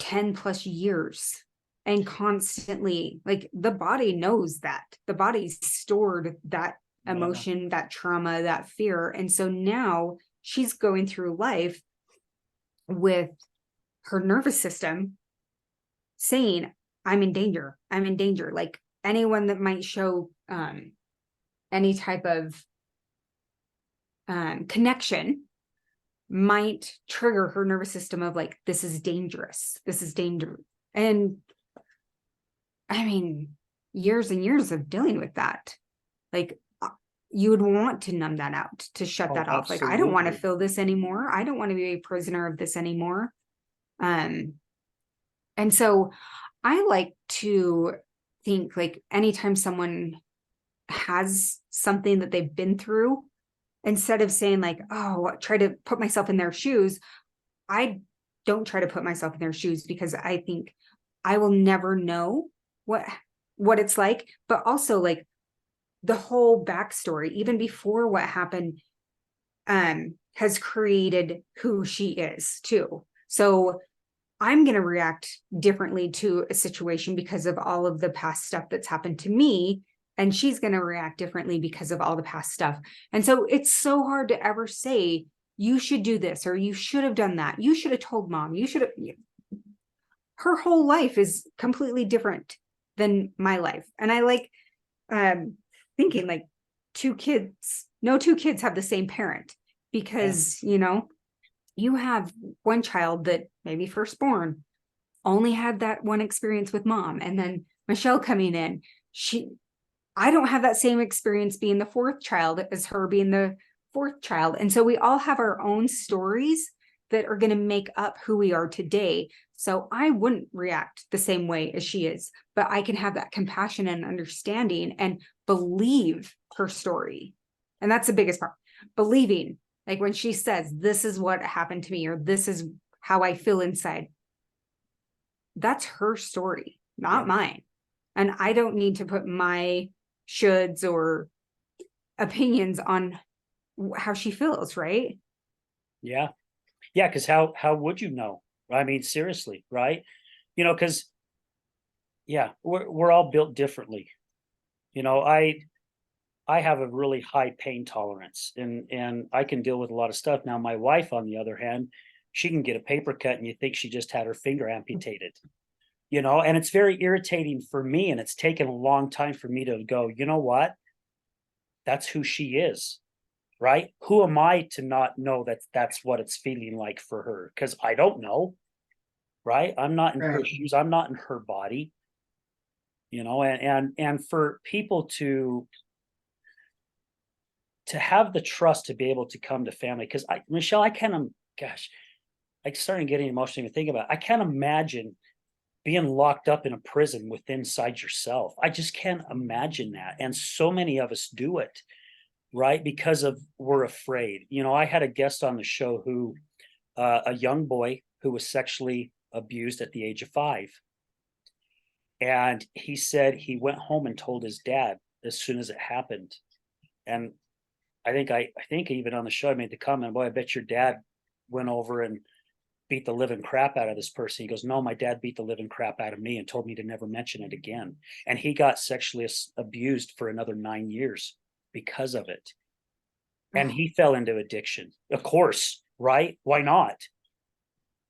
10 plus years, and constantly, like, the body knows that the body's stored that emotion, that trauma, that fear. And so now she's going through life with her nervous system saying, I'm in danger. I'm in danger. Like, anyone that might show any type of connection might trigger her nervous system of like, this is dangerous. This is danger. And I mean, years and years of dealing with that. Like, you would want to numb that out, to shut that off. Like, I don't want to Absolutely. feel this anymore. I don't want to be a prisoner of this anymore. And so I like to think like anytime someone has something that they've been through, instead of saying like, oh, try to put myself in their shoes, I don't try to put myself in their shoes, because I think I will never know what it's like. But also like the whole backstory, even before what happened, has created who she is too. So I'm going to react differently to a situation because of all of the past stuff that's happened to me. And she's going to react differently because of all the past stuff. And so it's so hard to ever say, you should do this, or you should have done that. You should have told mom, you should have. Her whole life is completely different than my life. And I like thinking like no two kids have the same parent, because, you have one child that maybe firstborn only had that one experience with mom. And then Michelle coming in, I don't have that same experience being the fourth child as her being the fourth child. And so we all have our own stories that are going to make up who we are today. So I wouldn't react the same way as she is, but I can have that compassion and understanding and believe her story. And that's the biggest part. Believing, like when she says, this is what happened to me, or this is how I feel inside. That's her story, not mine. And I don't need to put my shoulds or opinions on how she feels, right? Yeah. Yeah, because how would you know? I mean, seriously, right? Because we're all built differently. I have a really high pain tolerance, and I can deal with a lot of stuff. Now, my wife, on the other hand, she can get a paper cut and you think she just had her finger amputated. And it's very irritating for me, and it's taken a long time for me to go, you know what? That's who she is, right? Who am I to not know that that's what it's feeling like for her? Because I don't know, right? I'm not in her Right. shoes. I'm not in her body, and for people to have the trust to be able to come to family. Because Michelle, I can't, gosh, I started getting emotional even thinking about it. I can't imagine being locked up in a prison with inside yourself. I just can't imagine that. And so many of us do it, right? Because we're afraid. I had a guest on the show who, a young boy who was sexually abused at the age of 5. And he said he went home and told his dad as soon as it happened. And I think even on the show I made the comment, boy, I bet your dad went over and beat the living crap out of this person. He goes, no, my dad beat the living crap out of me and told me to never mention it again. And he got sexually abused for another 9 years because of it. And he fell into addiction, of course, right? Why not?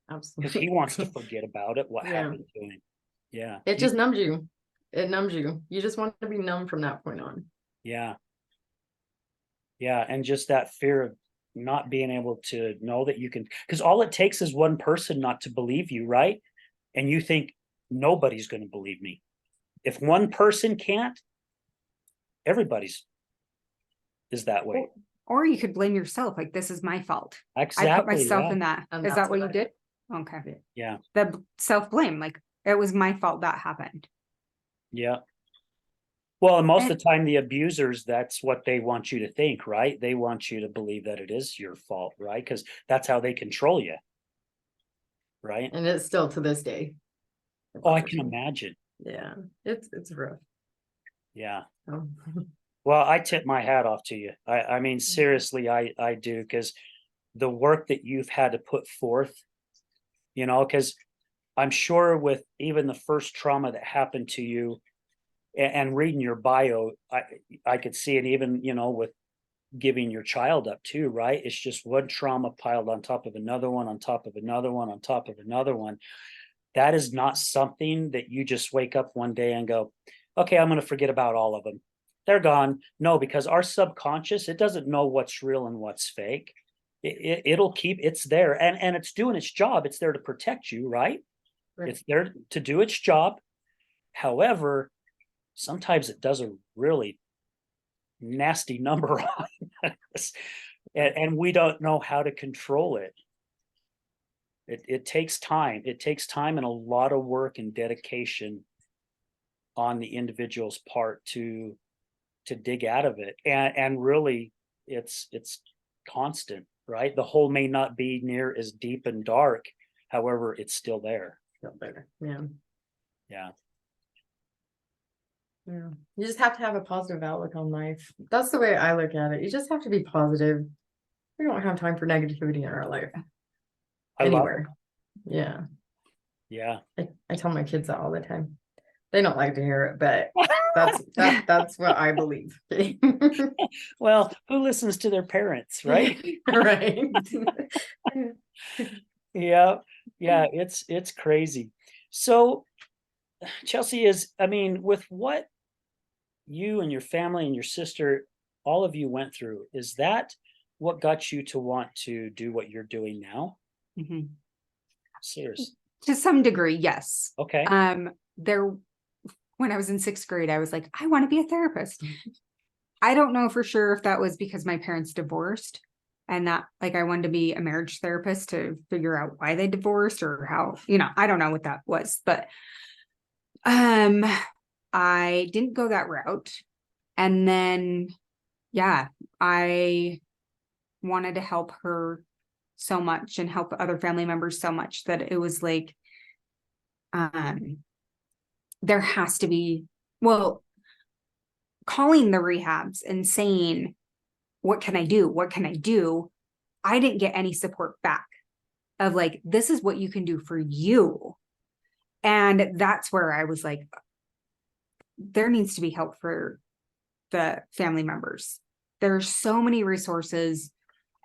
Because Absolutely. he wants to forget about it, what Yeah. happened to him. Yeah. It just numbs you. It numbs you. You just want to be numb from that point on. Yeah. Yeah. And just that fear of not being able to know that you can, because all it takes is one person not to believe you, right? And you think nobody's going to believe me. If one person can't, everybody's is that way. Or you could blame yourself, like, this is my fault. Exactly. I put myself yeah. in that. And Is that's that what what you I did? Okay. Yeah. The self-blame, like, it was my fault that happened. Yeah. Well, and most And- of the time, the abusers, that's what they want you to think, right? They want you to believe that it is your fault, right? Because that's how they control you, right? And it's still to this day. Oh, I can imagine. Yeah, it's rough. Yeah. Oh. Well, I tip my hat off to you. I mean, seriously, I do, because the work that you've had to put forth, because I'm sure with even the first trauma that happened to you, and reading your bio, I could see it even, with giving your child up too, right? It's just one trauma piled on top of another one, on top of another one, on top of another one. That is not something that you just wake up one day and go, okay, I'm going to forget about all of them. They're gone. No, because our subconscious, it doesn't know what's real and what's fake. It'll keep, it's there, and it's doing its job. It's there to protect you, right? Right. It's there to do its job. However, sometimes it does a really nasty number on us, and we don't know how to control it. It takes time. It takes time and a lot of work and dedication on the individual's part to dig out of it. And really it's constant, right? The hole may not be near as deep and dark, however, it's still there. Feel better. Yeah. Yeah. Yeah. You just have to have a positive outlook on life. That's the way I look at it. You just have to be positive. We don't have time for negativity in our life. I love it. Anywhere. Yeah. Yeah. I tell my kids that all the time. They don't like to hear it, but that's what I believe. Well, who listens to their parents, right? Right. Yeah. Yeah. It's crazy. So Chelsea, I mean, with what you and your family and your sister, all of you went through, is that what got you to want to do what you're doing now? Mhm. Serious. To some degree, yes. Okay. When I was in 6th grade, I was like, I want to be a therapist. I don't know for sure if that was because my parents divorced and that like I wanted to be a marriage therapist to figure out why they divorced or how, I don't know what that was, but I didn't go that route. And then yeah, I wanted to help her so much and help other family members so much that it was like there has to be, well, calling the rehabs and saying, what can I do? What can I do? I didn't get any support back of like, this is what you can do for you. And that's where I was like, there needs to be help for the family members. There's so many resources,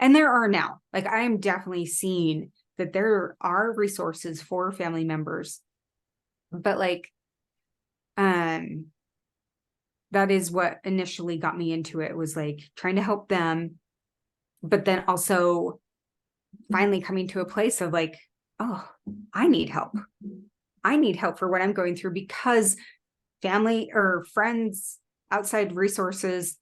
and there are now. Like, I am definitely seeing that there are resources for family members, but like, that is what initially got me into it, was like trying to help them, but then also finally coming to a place of like, oh, I need help. I need help for what I'm going through, because family or friends, outside resources,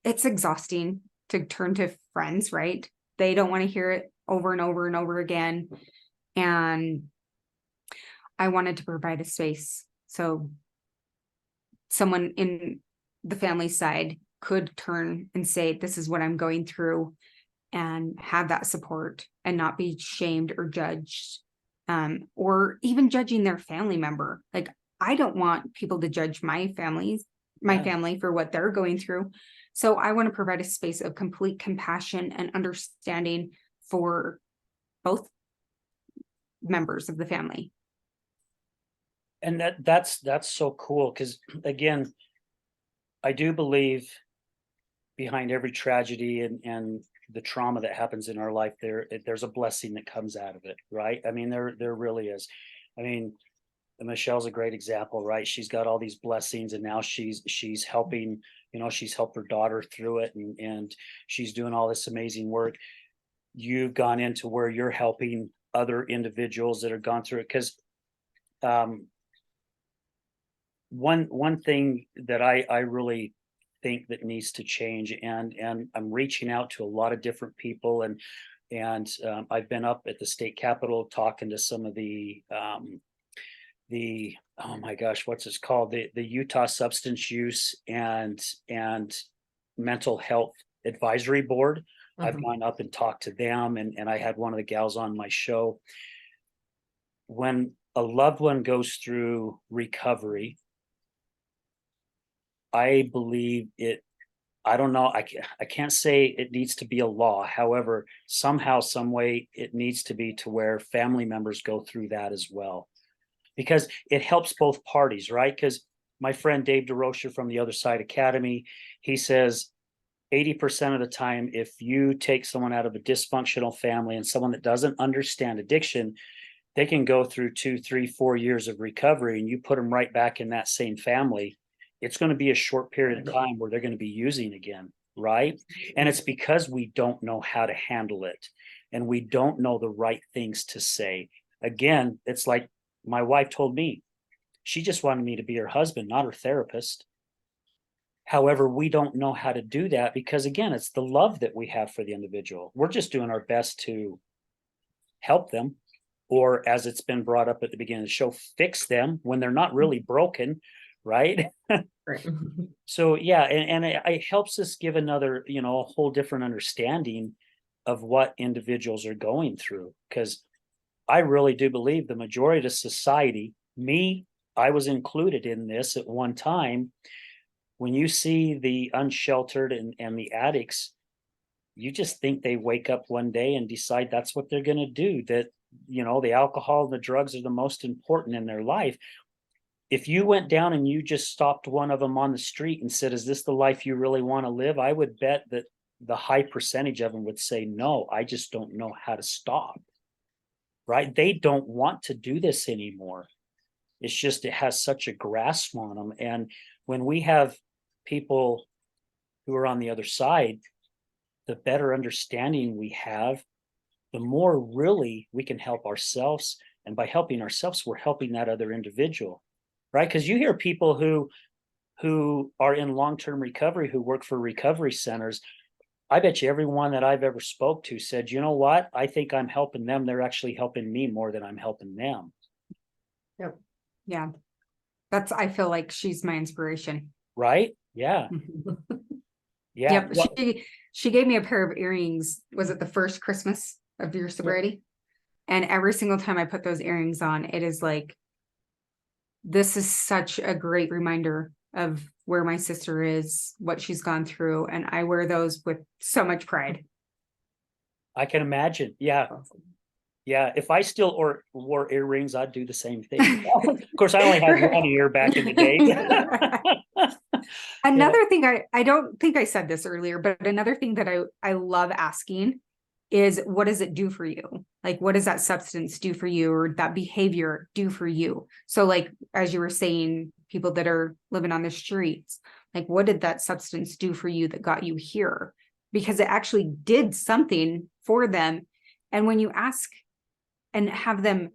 it's exhausting to turn to friends, right? They don't want to hear it over and over and over again. And I wanted to provide a space so someone in the family side could turn and say, this is what I'm going through, and have that support and not be shamed or judged, or even judging their family member. Like, I don't want people to judge my family for what they're going through. So I want to provide a space of complete compassion and understanding for both members of the family. And that's so cool, because again, I do believe behind every tragedy and the trauma that happens in our life, there's a blessing that comes out of it, right? I mean, there really is. I mean, Michelle's a great example, right? She's got all these blessings, and now she's helping, she's helped her daughter through it, and she's doing all this amazing work. You've gone into where you're helping other individuals that have gone through it, because one thing that I really think that needs to change, and I'm reaching out to a lot of different people, and I've been up at the state capitol talking to some of the oh my gosh, what's it called, the Utah Substance Use and Mental Health Advisory Board. I've gone up and talked to them, and I had one of the gals on my show. When a loved one goes through recovery, I believe I don't know, I can't say it needs to be a law. However, somehow, some way, it needs to be to where family members go through that as well, because it helps both parties, right? Because my friend Dave DeRocher from the Other Side Academy, he says 80% of the time, if you take someone out of a dysfunctional family and someone that doesn't understand addiction, they can go through 2, 3, 4 years of recovery, and you put them right back in that same family. It's going to be a short period of time where they're going to be using again, right? And it's because we don't know how to handle it, and we don't know the right things to say. Again, it's like my wife told me, she just wanted me to be her husband, not her therapist. However, we don't know how to do that, because again, it's the love that we have for the individual. We're just doing our best to help them, or as it's been brought up at the beginning of the show, fix them when they're not really broken, right? Right. So yeah, and it helps us give another, a whole different understanding of what individuals are going through. Because I really do believe the majority of society, me, I was included in this at one time. When you see the unsheltered and the addicts, you just think they wake up one day and decide that's what they're going to do. That, the alcohol and the drugs are the most important in their life. If you went down and you just stopped one of them on the street and said, is this the life you really want to live? I would bet that the high percentage of them would say, no, I just don't know how to stop. Right? They don't want to do this anymore. It's just, it has such a grasp on them. And when we have people who are on the other side, the better understanding we have, the more really we can help ourselves. And by helping ourselves, we're helping that other individual. Right? Because you hear people who are in long-term recovery, who work for recovery centers. I bet you everyone that I've ever spoke to said, you know what? I think I'm helping them. They're actually helping me more than I'm helping them. Yep. Yeah. I feel like she's my inspiration. Right? Yeah. Yeah. Yep. Well, She gave me a pair of earrings. Was it the first Christmas of your sobriety? And every single time I put those earrings on, it is like, this is such a great reminder of where my sister is, what she's gone through. And I wear those with so much pride. I can imagine. Yeah. Yeah. If I still wore earrings, I'd do the same thing. Of course, I only had one ear back in the day. Another thing, I don't think I said this earlier, but another thing that I love asking is, what does it do for you? Like, what does that substance do for you, or that behavior do for you? So like, as you were saying, people that are living on the streets, like, what did that substance do for you that got you here? Because it actually did something for them. And when you ask and have them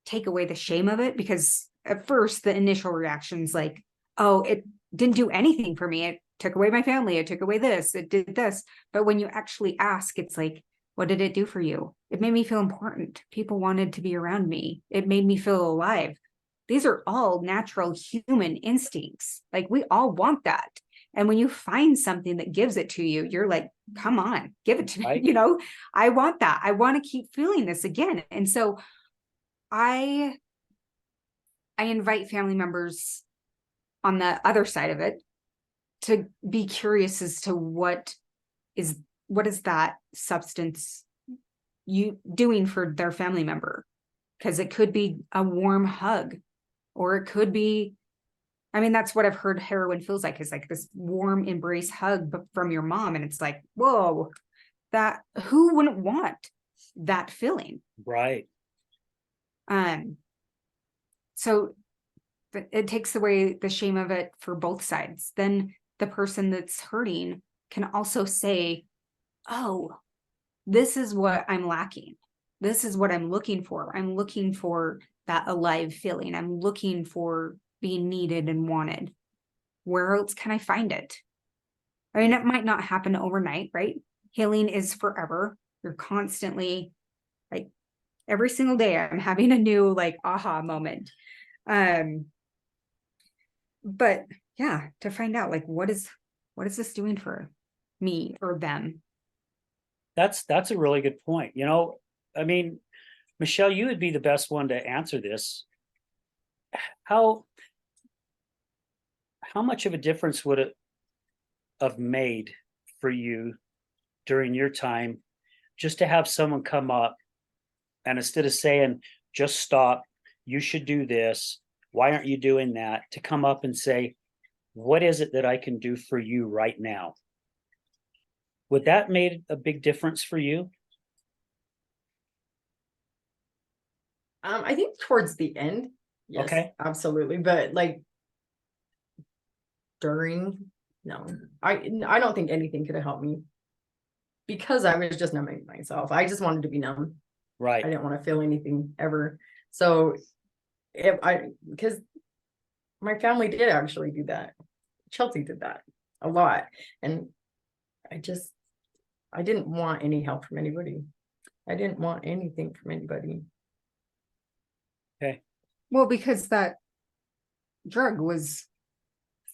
take away the shame of it, because at first the initial reaction's like, oh, it didn't do anything for me. It took away my family. It took away this. It did this. But when you actually ask, it's like, what did it do for you? It made me feel important. People wanted to be around me. It made me feel alive. These are all natural human instincts. Like, we all want that. And when you find something that gives it to you, you're like, come on, give it to me. Right. I want that. I want to keep feeling this again. And so I invite family members on the other side of it to be curious as to what is that substance you doing for their family member. Because it could be a warm hug, or it could be, I mean, that's what I've heard heroin feels like, is like this warm embrace hug from your mom. And it's like, whoa, that, who wouldn't want that feeling? Right. So it takes away the shame of it for both sides. Then the person that's hurting can also say, oh, this is what I'm lacking. This is what I'm looking for. I'm looking for that alive feeling. I'm looking for being needed and wanted. Where else can I find it? I mean, it might not happen overnight, right? Healing is forever. You're constantly, like, every single day I'm having a new like aha moment. But yeah, to find out, like, what is this doing for me or them? That's a really good point. I mean, Michelle, you would be the best one to answer this. How much of a difference would it have made for you during your time just to have someone come up and, instead of saying, just stop, you should do this, why aren't you doing that, to come up and say, what is it that I can do for you right now? Would that made a big difference for you? I think towards the end, yes, Okay. absolutely. But like during, no, I don't think anything could have helped me, because I was just numbing myself. I just wanted to be numb. I Right. didn't want to feel anything ever. So because my family did actually do that. Chelsea did that a lot. And I didn't want any help from anybody. I didn't want anything from anybody. Okay. Well, because that drug was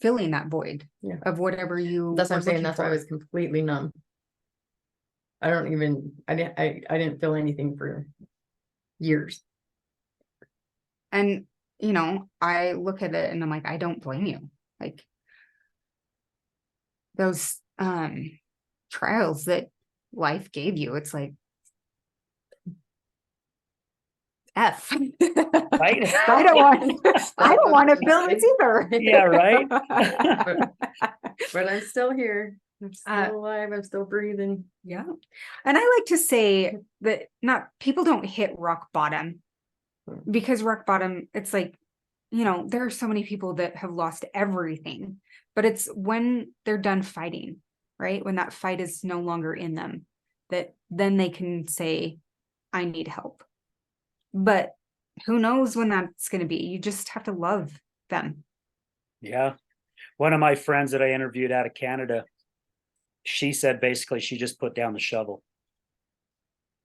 filling that void Yeah. of whatever you. That's what I'm were saying. looking That's why I for. was completely numb. I don't even, I didn't feel anything for years. And, I look at it and I'm like, I don't blame you. Like those trials that life gave you, it's like F. Right? I don't want to feel this either. Yeah, right. But I'm still here. I'm still Uh, alive. I'm still breathing. Yeah. And I like to say that not people don't hit rock bottom, because rock bottom, it's like, there are so many people that have lost everything, but it's when they're done fighting, right? When that fight is no longer in them, that then they can say, I need help. But who knows when that's going to be? You just have to love them. Yeah. One of my friends that I interviewed out of Canada, she said basically she just put down the shovel.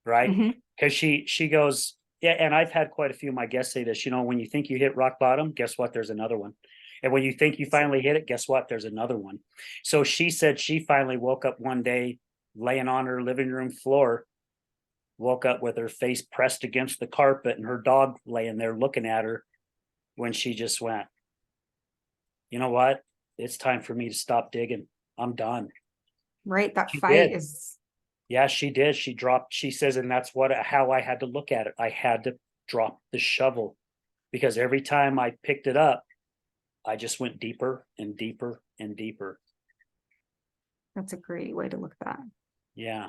Right? Mhm. Because she goes, yeah, and I've had quite a few of my guests say this, when you think you hit rock bottom, guess what? There's another one. And when you think you finally hit it, guess what? There's another one. So she said she finally woke up one day laying on her living room floor, woke up with her face pressed against the carpet and her dog laying there looking at her, when she just went, you know what? It's time for me to stop digging. I'm done. Right? That She fight did. is, Yeah, she did. She says, and that's how I had to look at it. I had to drop the shovel, because every time I picked it up, I just went deeper and deeper and deeper. that's a great way to look at that. Yeah.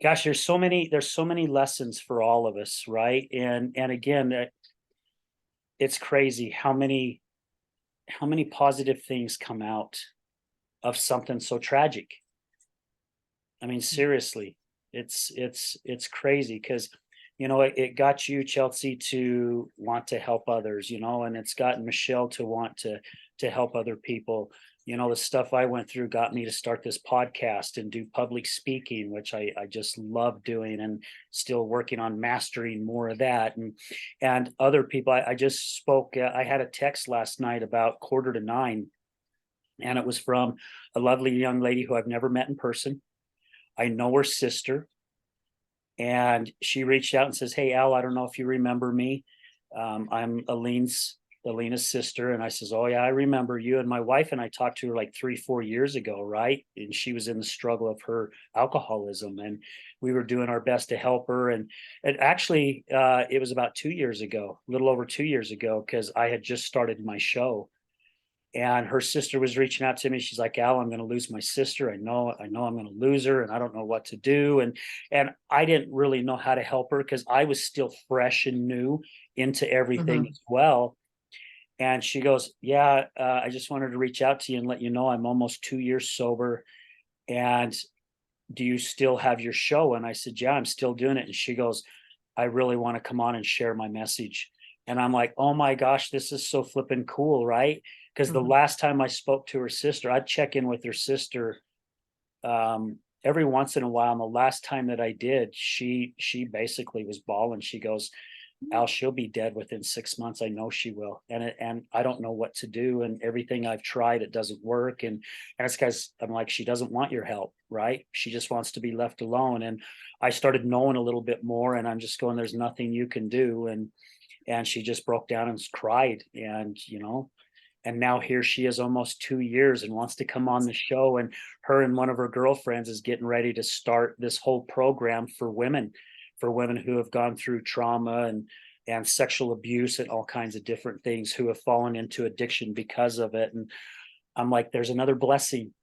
Gosh, there's so many lessons for all of us, right? And again, it's crazy how many positive things come out of something so tragic. I mean, seriously, it's crazy, because it got you, Chelsea, to want to help others, and it's gotten Michelle to want to help other people. The stuff I went through got me to start this podcast and do public speaking, which I just love doing, and still working on mastering more of that. And other people, I just spoke. I had a text last night about 8:45, and it was from a lovely young lady who I've never met in person. I know her sister, and she reached out and says, "Hey, Al, I don't know if you remember me. I'm Alina's sister." And I says, "Oh yeah, I remember you." And my wife and I talked to her like 3-4 years ago, right? And she was in the struggle of her alcoholism, and we were doing our best to help her. And actually, it was about 2 years ago, a little over 2 years ago, because I had just started my show. And her sister was reaching out to me. She's like, "Al, I'm going to lose my sister. I know I'm going to lose her, and I don't know what to do." And I didn't really know how to help her, because I was still fresh and new into everything as well. And she goes, "Yeah, I just wanted to reach out to you and let you know I'm almost 2 years sober. And do you still have your show?" And I said, "Yeah, I'm still doing it." And she goes, "I really want to come on and share my message." And I'm like, "Oh my gosh, this is so flippin' cool," right? Because the Mhm. last time I spoke to her sister, I'd check in with her sister every once in a while. And the last time that I did, she basically was bawling. She goes, "Al, she'll be dead within 6 months. I know she will. And I don't know what to do. And everything I've tried, it doesn't work." And it's because I'm like, she doesn't want your help, right? She just wants to be left alone. And I started knowing a little bit more, and I'm just going, "There's nothing you can do." And she just broke down and cried. And now here she is, almost 2 years, and wants to come on the show. And her and one of her girlfriends is getting ready to start this whole program for women who have gone through trauma and sexual abuse and all kinds of different things, who have fallen into addiction because of it. And I'm like, there's another blessing,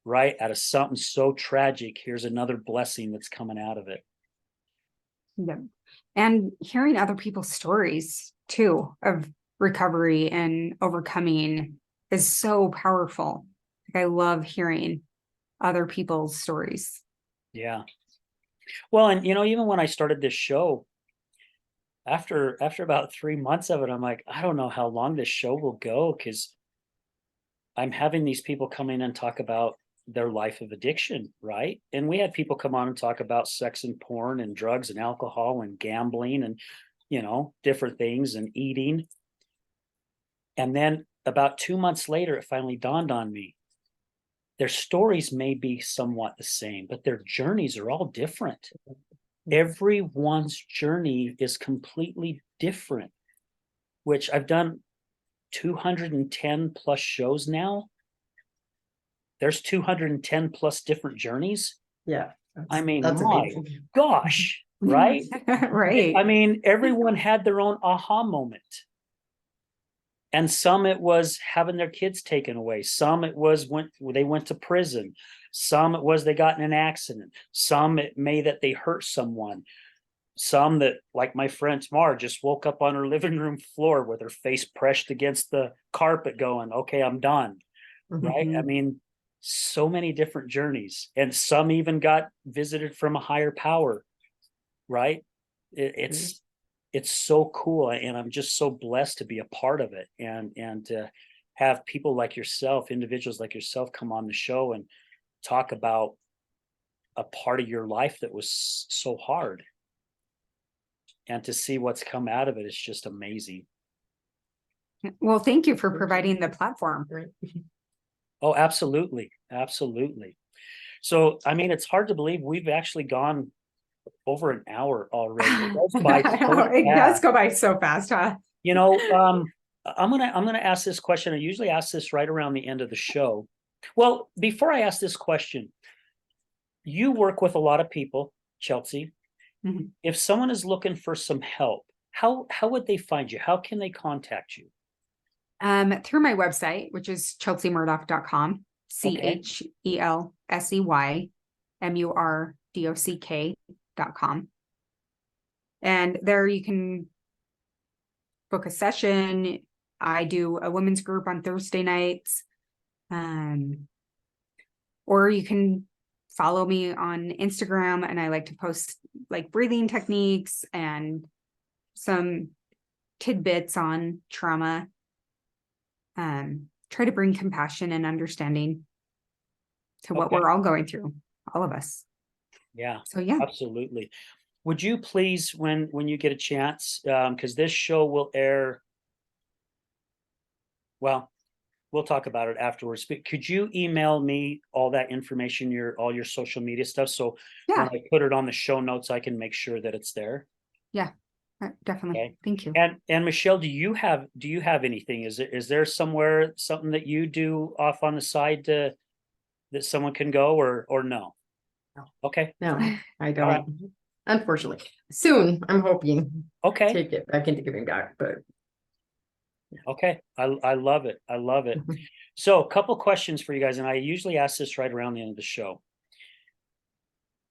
right? Out of something so tragic, here's another blessing that's coming out of it. Yeah. And hearing other people's stories too of recovery and overcoming is so powerful. Like, I love hearing other people's stories. Yeah. Well, and even when I started this show, after about 3 months of it, I'm like, I don't know how long this show will go, because I'm having these people come in and talk about their life of addiction, right? And we had people come on and talk about sex and porn and drugs and alcohol and gambling and different things, and eating. And then about 2 months later, it finally dawned on me. Their stories may be somewhat the same, but their journeys are all different. Everyone's journey is completely different, which I've done 210 plus shows now. There's 210 plus different journeys. Yeah. I mean, that's my amazing. gosh, right? Right. I mean, everyone had their own aha moment. And some it was having their kids taken away. Some it was they went to prison. Some it was they got in an accident. Some it may that they hurt someone. Some that, like my friend Tamar, just woke up on her living room floor with her face pressed against the carpet going, okay, I'm done. Right? I Mhm. mean, so many different journeys. And some even got visited from a higher power. Right? It's so cool, and I'm just so blessed to be a part of it, and to have people like yourself, individuals like yourself, come on the show and talk about a part of your life that was so hard, and to see what's come out of it is just amazing. Well, thank you for providing the platform. Right. Oh, absolutely, absolutely. So, I mean, it's hard to believe we've actually gone over an hour already. It goes by so It does fast. go by so fast, huh? You know, I'm gonna ask this question. I usually ask this right around the end of the show. Well, before I ask this question, you work with a lot of people, Chelsea. Mhm. If someone is looking for some help, how would they find you? How can they contact you? Through my website, which is chelseamurdock.com, Okay. CHELSEYMURDOCK.com. And there you can book a session. I do a women's group on Thursday nights. Or you can follow me on Instagram, and I like to post like breathing techniques and some tidbits on trauma. Try to bring compassion and understanding to what Okay. we're all going through, all of us. Yeah, So yeah, absolutely. Would you please, when you get a chance, because this show will air, well, we'll talk about it afterwards, but could you email me all that information, all your social media stuff? So when yeah, I put it on the show notes, I can make sure that it's there. definitely. Okay. Thank you. And Michelle, do you have anything? Is there somewhere, something that you do off on the side that someone can go, or no? No. Okay. No, I All right. don't. Unfortunately, soon I'm hoping Okay. to get back into giving back, but Okay. I love it. I love it. So a couple questions for you guys, and I usually ask this right around the end of the show.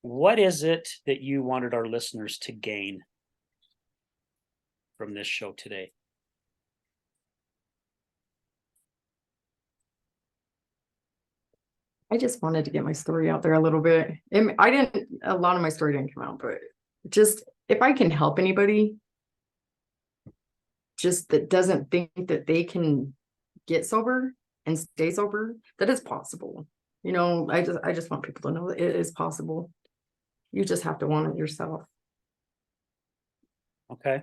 What is it that you wanted our listeners to gain from this show today? I just wanted to get my story out there a little bit. A lot of my story didn't come out, but just if I can help anybody just that doesn't think that they can get sober and stay sober, that is possible. You know, I just want people to know that it is possible. You just have to want it yourself. Okay.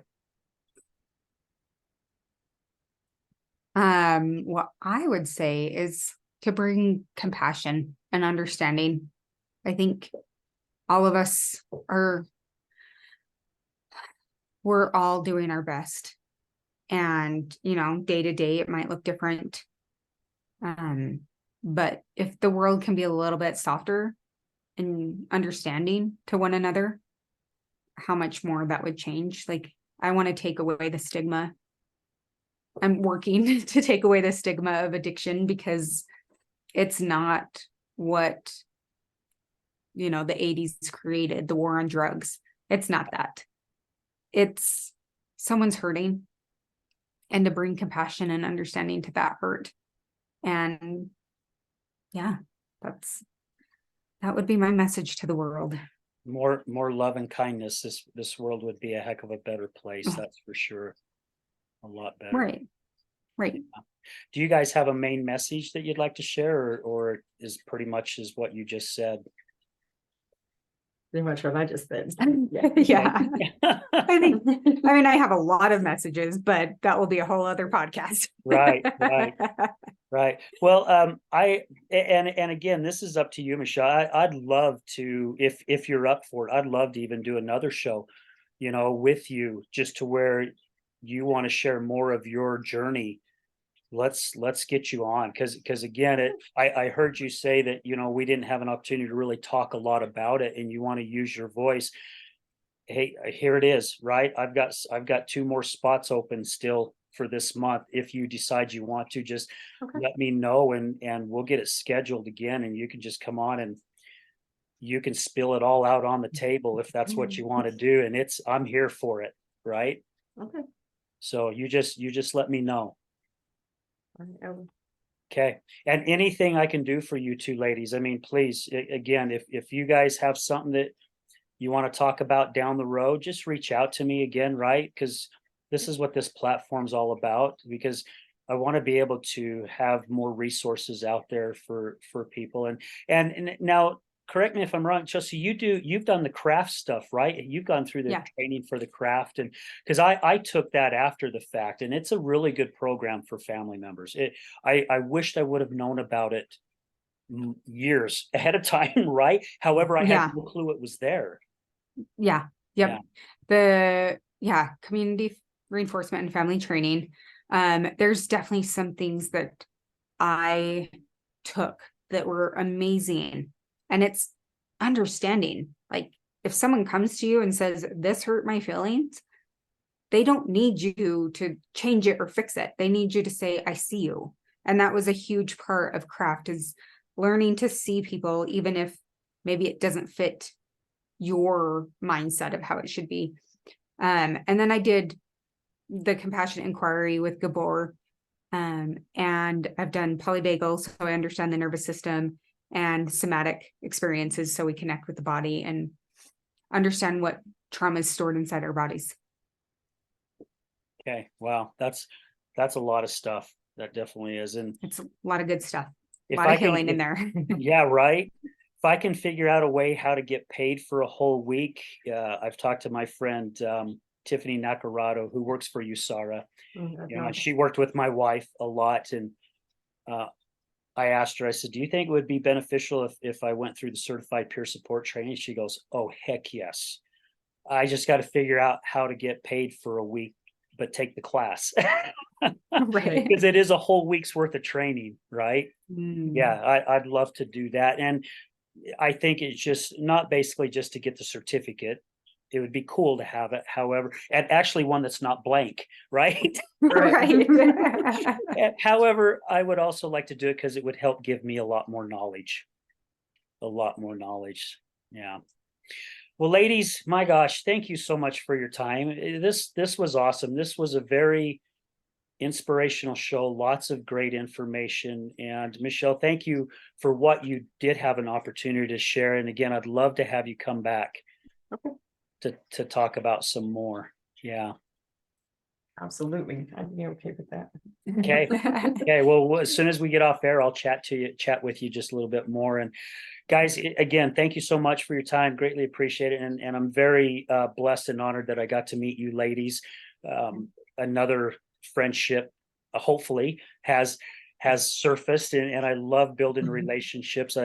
What I would say is to bring compassion and understanding. I think all of us we're all doing our best. And, day to day, it might look different. But if the world can be a little bit softer and understanding to one another, how much more that would change. Like, I want to take away the stigma. I'm working to take away the stigma of addiction, because it's not what, the 80s created, the war on drugs. It's not that. It's someone's hurting, and to bring compassion and understanding to that hurt. And yeah, that would be my message to the world. More love and kindness. This world would be a heck of a better place. That's for sure. A lot better. Right. Do you guys have a main message that you'd like to share, or is pretty much is what you just said? pretty much what I just said. Yeah. I think, I mean, I have a lot of messages, but that will be a whole other podcast. Right, right. Right. Well, and again, this is up to you, Michelle. I'd love to, if you're up for it, I'd love to even do another show, with you, just to where you want to share more of your journey. Let's get you on, because again, I heard you say that, we didn't have an opportunity to really talk a lot about it, and you want to use your voice. Hey, here it is, right? I've got 2 more spots open still for this month. If you decide you want to, just Okay. let me know, and we'll get it scheduled again, and you can just come on and you can spill it all out on the table if that's what you want to do. And I'm here for it, right? Okay. So you just let me know. All right, Okay. And anything I can do for you two ladies, I mean, please, again, if you guys have something that you want to talk about down the road, just reach out to me again, right? Because this is what this platform's all about, because I want to be able to have more resources out there for people. And now, correct me if I'm wrong, Chelsea, you've done the craft stuff, right? You've gone through the Yeah. training for the craft, and because I took that after the fact, and it's a really good program for family members. I wished I would have known about it years ahead of time, right? However, I Yeah. had no clue it was there. Yeah. Yep. Community reinforcement and family training. There's definitely some things that I took that were amazing. And it's understanding. Like, if someone comes to you and says, this hurt my feelings, they don't need you to change it or fix it. They need you to say, I see you. And that was a huge part of craft, is learning to see people, even if maybe it doesn't fit your mindset of how it should be. And then I did the compassionate inquiry with Gabor. And I've done polyvagal, so I understand the nervous system, and somatic experiences, so we connect with the body and understand what trauma is stored inside our bodies. Okay, wow, that's a lot of stuff. That definitely is. And It's a lot of good stuff. A if lot I of healing can, in there. yeah, right. If I can figure out a way how to get paid for a whole week, I've talked to my friend Tiffany Nacarado, who works for USARA. And she worked with my wife a lot, and I asked her, I said, do you think it would be beneficial if I went through the certified peer support training? She goes, oh, heck yes. I just got to figure out how to get paid for a week, but take the class. Right. Because it is a whole week's worth of training, right? Mm. Yeah, I'd love to do that. And I think it's just not basically just to get the certificate. It would be cool to have it, however, and actually one that's not blank, right? Right. However, I would also like to do it because it would help give me a lot more knowledge. A lot more knowledge. Yeah. Well, ladies, my gosh, thank you so much for your time. This was awesome. This was a very inspirational show, lots of great information. And Michelle, thank you for what you did have an opportunity to share. And again, I'd love to have you come back to talk about some more. Yeah. Absolutely. I'd be okay with that. Okay. Okay. Well, as soon as we get off air, I'll chat with you just a little bit more. And guys, again, thank you so much for your time. Greatly appreciate it. And I'm very blessed and honored that I got to meet you ladies. Another friendship, hopefully, has surfaced, and I love building relationships.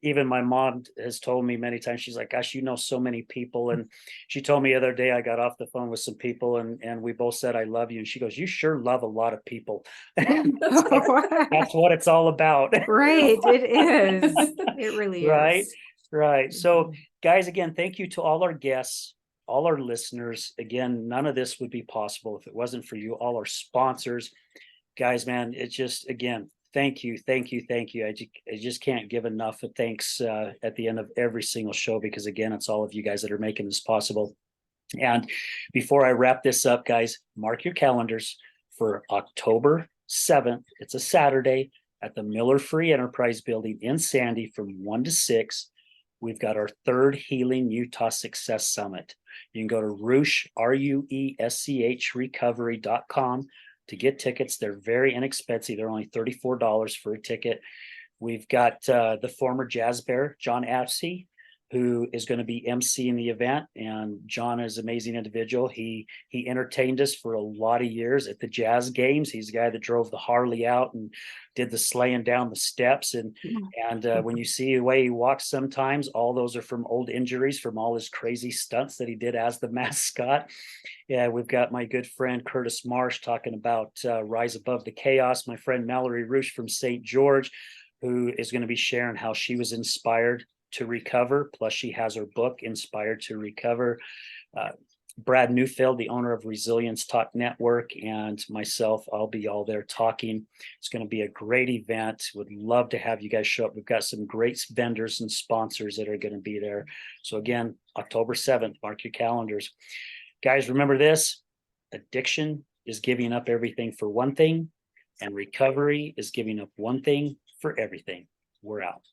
Even my mom has told me many times, she's like, gosh, you know so many people. And she told me the other day, I got off the phone with some people, and we both said I love you, and she goes, you sure love a lot of people. That's what it's all about. Right, it is. It really Right, is. right. So guys, again, thank you to all our guests, all our listeners. Again, none of this would be possible if it wasn't for you, all our sponsors. Guys, man, it's just, again, thank you. I just can't give enough of thanks at the end of every single show, because again, it's all of you guys that are making this possible. And before I wrap this up, guys, mark your calendars for October 7th. It's a Saturday at the Miller Free Enterprise Building in Sandy from 1 to 6. We've got our third Healing Utah Success Summit. You can go to Ruesch, RUESCH recovery.com to get tickets. They're very inexpensive. They're only $34 for a ticket. We've got the former Jazz Bear, John Apsey, who is going to be emceeing the event. And John is an amazing individual. He entertained us for a lot of years at the Jazz games. He's the guy that drove the Harley out and did the slaying down the steps. And when you see the way he walks sometimes, all those are from old injuries from all his crazy stunts that he did as the mascot. Yeah, we've got my good friend Curtis Marsh talking about Rise Above the Chaos. My friend Mallory Roosh from St. George, who is going to be sharing how she was inspired to recover. Plus, she has her book, Inspired to Recover. Brad Newfield, the owner of Resilience Talk Network, and myself, I'll be all there talking. It's going to be a great event. Would love to have you guys show up. We've got some great vendors and sponsors that are going to be there. So again, October 7th, mark your calendars. Guys, remember this: addiction is giving up everything for one thing, and recovery is giving up one thing for everything. We're out.